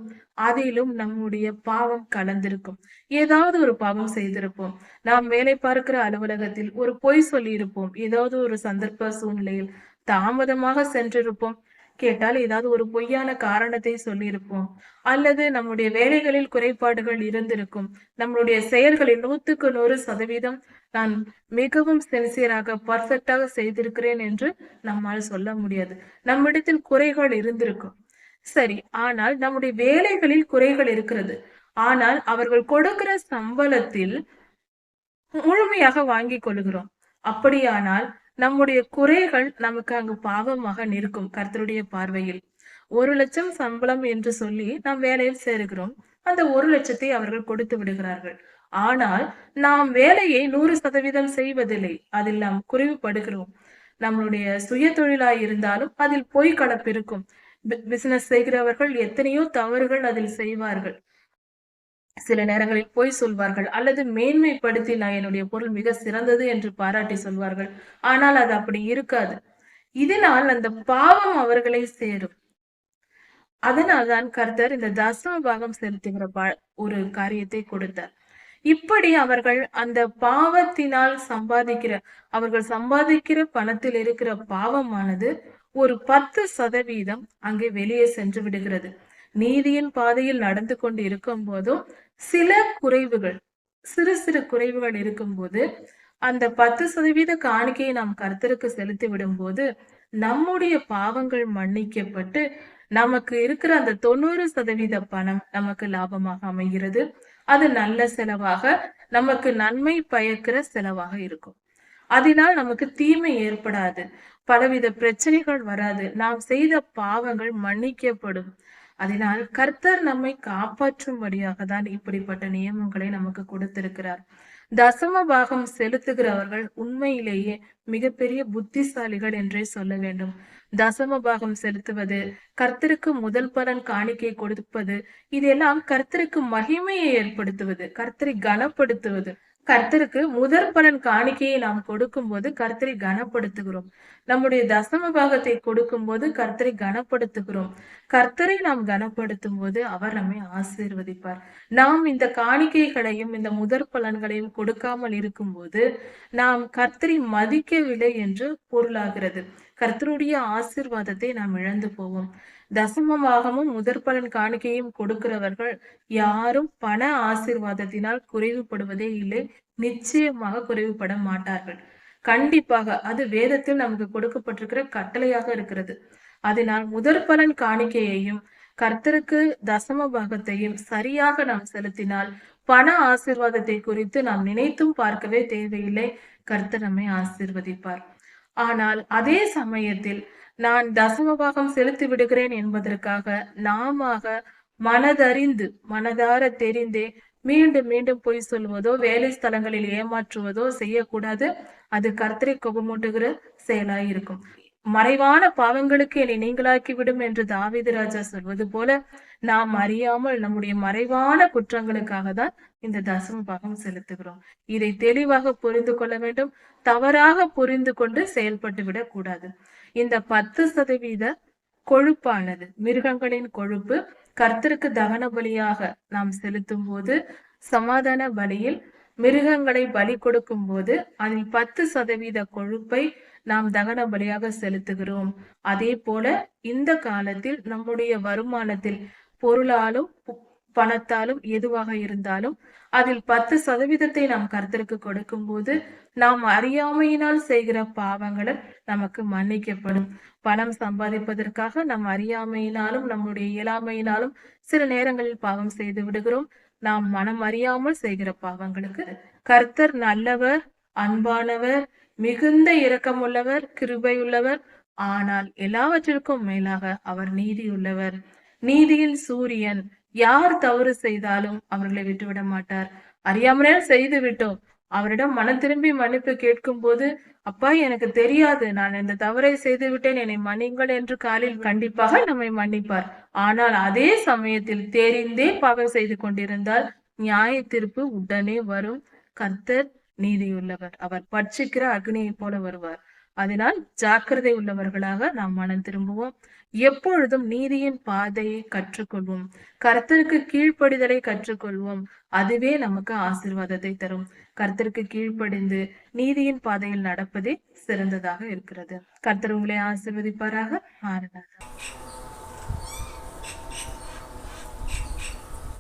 அதிலும் நம்முடைய பாவம் கலந்திருக்கும். ஏதாவது ஒரு பாவம் செய்திருப்போம். நாம் வேலை பார்க்கிற அலுவலகத்தில் ஒரு பொய் சொல்லியிருப்போம். ஏதாவது ஒரு சந்தர்ப்ப சூழ்நிலையில் தாமதமாக சென்றிருப்போம். கேட்டால் ஏதாவது ஒரு பொய்யான காரணத்தை சொல்லியிருப்போம். அல்லது நம்முடைய வேலைகளில் குறைபாடுகள் இருந்திருக்கும். நம்மளுடைய செயல்களில் 100% நான் மிகவும் சின்சியராக, பெர்ஃபெக்ட்டாக செய்திருக்கிறேன் என்று நம்மால் சொல்ல முடியாது. நம்மிடத்தில் குறைகள் இருந்திருக்கும். சரி, ஆனால் நம்முடைய வேலைகளில் குறைகள் இருக்கிறது. ஆனால் அவர்கள் கொடுக்கிற சம்பளத்தில் முழுமையாக வாங்கிக் கொள்கிறோம். அப்படியானால் நம்முடைய குறைகள் நமக்கு அங்கு பாவமாக நிற்கும் கர்த்தருடைய பார்வையில். 1,00,000 சம்பளம் என்று சொல்லி நாம் வேலையில் சேருகிறோம். அந்த 1,00,000 அவர்கள் கொடுத்து விடுகிறார்கள். ஆனால் நாம் வேலையை 100% செய்வதில்லை. அதில் நாம் குறைவுபடுகிறோம். நம்மளுடைய சுய தொழிலாய் இருந்தாலும் அதில் பொய் கலப்பு இருக்கும். பிசினஸ் செய்கிறவர்கள் எத்தனையோ தவறுகள் அதில் செய்வார்கள். சில நேரங்களில் பொய் சொல்வார்கள் அல்லது மேன்மைப்படுத்தி நான் என்னுடைய பொருள் மிக சிறந்தது என்று பாராட்டி சொல்வார்கள். ஆனால் அது அப்படி இருக்காது. இதனால் அந்த பாவம் அவர்களை சேரும். அதனால்தான் கர்த்தர் இந்த தசம பாகம் செலுத்துகிற ஒரு காரியத்தை கொடுத்தார். இப்படி அவர்கள் அந்த பாவத்தினால் அவர்கள் சம்பாதிக்கிற பணத்தில் இருக்கிற பாவமானது ஒரு 10% அங்கே வெளியே சென்று விடுகிறது. நீதியின் பாதையில் நடந்து கொண்டு இருக்கும் போதும் சில குறைவுகள், சிறு சிறு குறைவுகள் இருக்கும்போது அந்த 10% காணிக்கையை நாம் கர்த்தருக்கு செலுத்தி விடும்போது நம்முடைய பாவங்கள் மன்னிக்கப்பட்டு நமக்கு இருக்கிற அந்த 90% பணம் நமக்கு லாபமாக அமைகிறது. அது நல்ல செலவாக, நமக்கு நன்மை பயக்கிற செலவாக இருக்கும். அதனால் நமக்கு தீமை ஏற்படாது. பலவித பிரச்சனைகள் வராது. நாம் செய்த பாவங்கள் மன்னிக்கப்படும். அதனால் கர்த்தர் நம்மை காப்பாற்றும்படியாக தான் இப்படிப்பட்ட நியமங்களை நமக்கு கொடுத்திருக்கிறார். தசம பாகம் செலுத்துகிறவர்கள் உண்மையிலேயே மிகப்பெரிய புத்திசாலிகள் என்றே சொல்ல வேண்டும். தசம பாகம் செலுத்துவது, கர்த்தருக்கு முதல் பலன் காணிக்கை கொடுப்பது, இதெல்லாம் கர்த்தருக்கு மகிமையை ஏற்படுத்துவது, கர்த்தரை கனப்படுத்துவது. கர்த்தருக்கு முதற் பலன் காணிக்கையை நாம் கொடுக்கும்போது கர்த்தரை கனப்படுத்துகிறோம். நம்முடைய தசம பாகத்தை கொடுக்கும்போது கர்த்தரை கனப்படுத்துகிறோம். கர்த்தரை நாம் கனப்படுத்தும் போது அவர் நம்மை ஆசீர்வதிப்பார். நாம் இந்த காணிக்கைகளையும் இந்த முதற் பலன்களையும் கொடுக்காமல் இருக்கும்போது நாம் கர்த்தரை மதிக்கவில்லை என்று பொருளாகிறது. கர்த்தருடைய ஆசீர்வாதத்தை நாம் இழந்து போவோம். தசமமாகமும் முதற் பலன் காணிக்கையும் கொடுக்கிறவர்கள் யாரும் பண ஆசீர்வாதத்தினால் குறைவுபடுவதே இல்லை. நிச்சயமாக குறைவுபட மாட்டார்கள். கண்டிப்பாக அது வேதத்தில் நமக்கு கொடுக்கப்பட்டிருக்கிற கட்டளையாக இருக்கிறது. அதனால் முதற் பலன் காணிக்கையையும் கர்த்தருக்கு தசம பாகத்தையும் சரியாக நாம் செலுத்தினால் பண ஆசீர்வாதத்தை குறித்து நாம் நினைத்தும் பார்க்கவே தேவையில்லை. கர்த்தர் நம்மை ஆசீர்வதிப்பார். ஆனால் அதே சமயத்தில் நான் தசம பாகம் செலுத்தி விடுகிறேன் என்பதற்காக மனதறிந்து, மனதார தெரிந்தே மீண்டும் மீண்டும் பொய் சொல்வதோ, வேலை ஸ்தலங்களில் ஏமாற்றுவதோ செய்யக்கூடாது. அது கர்த்தரை கோபமூட்டுகிற செயலாய் இருக்கும். மறைவான பாவங்களுக்கு என்னை நீங்களாக்கி விடும் என்று தாவீது ராஜா சொல்வது போல நாம் அறியாமல் நம்முடைய மறைவான குற்றங்களுக்காக தான் இந்த தசம பாகம் செலுத்துகிறோம். இதை தெளிவாக புரிந்து கொள்ள வேண்டும். தவறாக புரிந்து கொண்டு செயல்பட்டு விடக் கூடாது. இந்த 10% கொழுப்பானது, மிருகங்களின் கொழுப்பு, கர்த்தருக்கு தகன பலியாக நாம் செலுத்தும் போது, சமாதான பலியில் மிருகங்களை பலி கொடுக்கும் போது அதில் 10% கொழுப்பை நாம் தகன பலியாக செலுத்துகிறோம். அதே போல இந்த காலத்தில் நம்முடைய வருமானத்தில் பொருளாலும் பணத்தாலும் எதுவாக இருந்தாலும் அதில் 10% நாம் கர்த்தருக்கு கொடுக்கும் போது நாம் அறியாமையினால் செய்கிற பாவங்கள் நமக்கு மன்னிக்கப்படும். பணம் சம்பாதிப்பதற்காக நம் அறியாமையினாலும் நம்முடைய இயலாமையினாலும் சில நேரங்களில் பாவம் செய்து விடுகிறோம். நாம் மனம் அறியாமல் செய்கிற பாவங்களுக்கு கர்த்தர் நல்லவர், அன்பானவர், மிகுந்த இரக்கமுள்ளவர், கிருபையுள்ளவர். ஆனால் எல்லாவற்றிற்கும் மேலாக அவர் நீதியுள்ளவர். நீதியின் சூரியன் யார் தவறு செய்தாலும் அவர்களை விட்டுவிட மாட்டார். அறியாமலே செய்து விட்டோம். அவரிடம் மனம் திரும்பி மன்னிப்பு கேட்கும்போது, "அப்பா எனக்கு தெரியாது. நான் இந்த தவறை செய்து விட்டேன். என்னை மன்னியுங்கள்" என்று காலில் கண்டிப்பாக நம்மை மன்னிப்பார். ஆனால் அதே சமயத்தில் தெரிந்தே பாவம் செய்து கொண்டிருந்தால், நியாய தீர்ப்பு உடனே வரும். கர்த்தர் நீதியுள்ளவர். அவர் பட்சிக்கிற அக்னியைப் போல வருவார். அதனால் ஜாக்கிரதை உள்ளவர்களாக நாம் மனம் திரும்புவோம். எப்பொழுதும் நீதியின் பாதையை கற்றுக்கொள்வோம். கர்த்தருக்கு கீழ்ப்படிதலை கற்றுக்கொள்வோம். அதுவே நமக்கு ஆசீர்வாதத்தை தரும். கர்த்தருக்கு கீழ்ப்படிந்து நீதியின் பாதையில் நடப்பதே சிறந்ததாக இருக்கிறது. கர்த்தர் உங்களை ஆசீர்வதிப்பாராக. ஆமென்.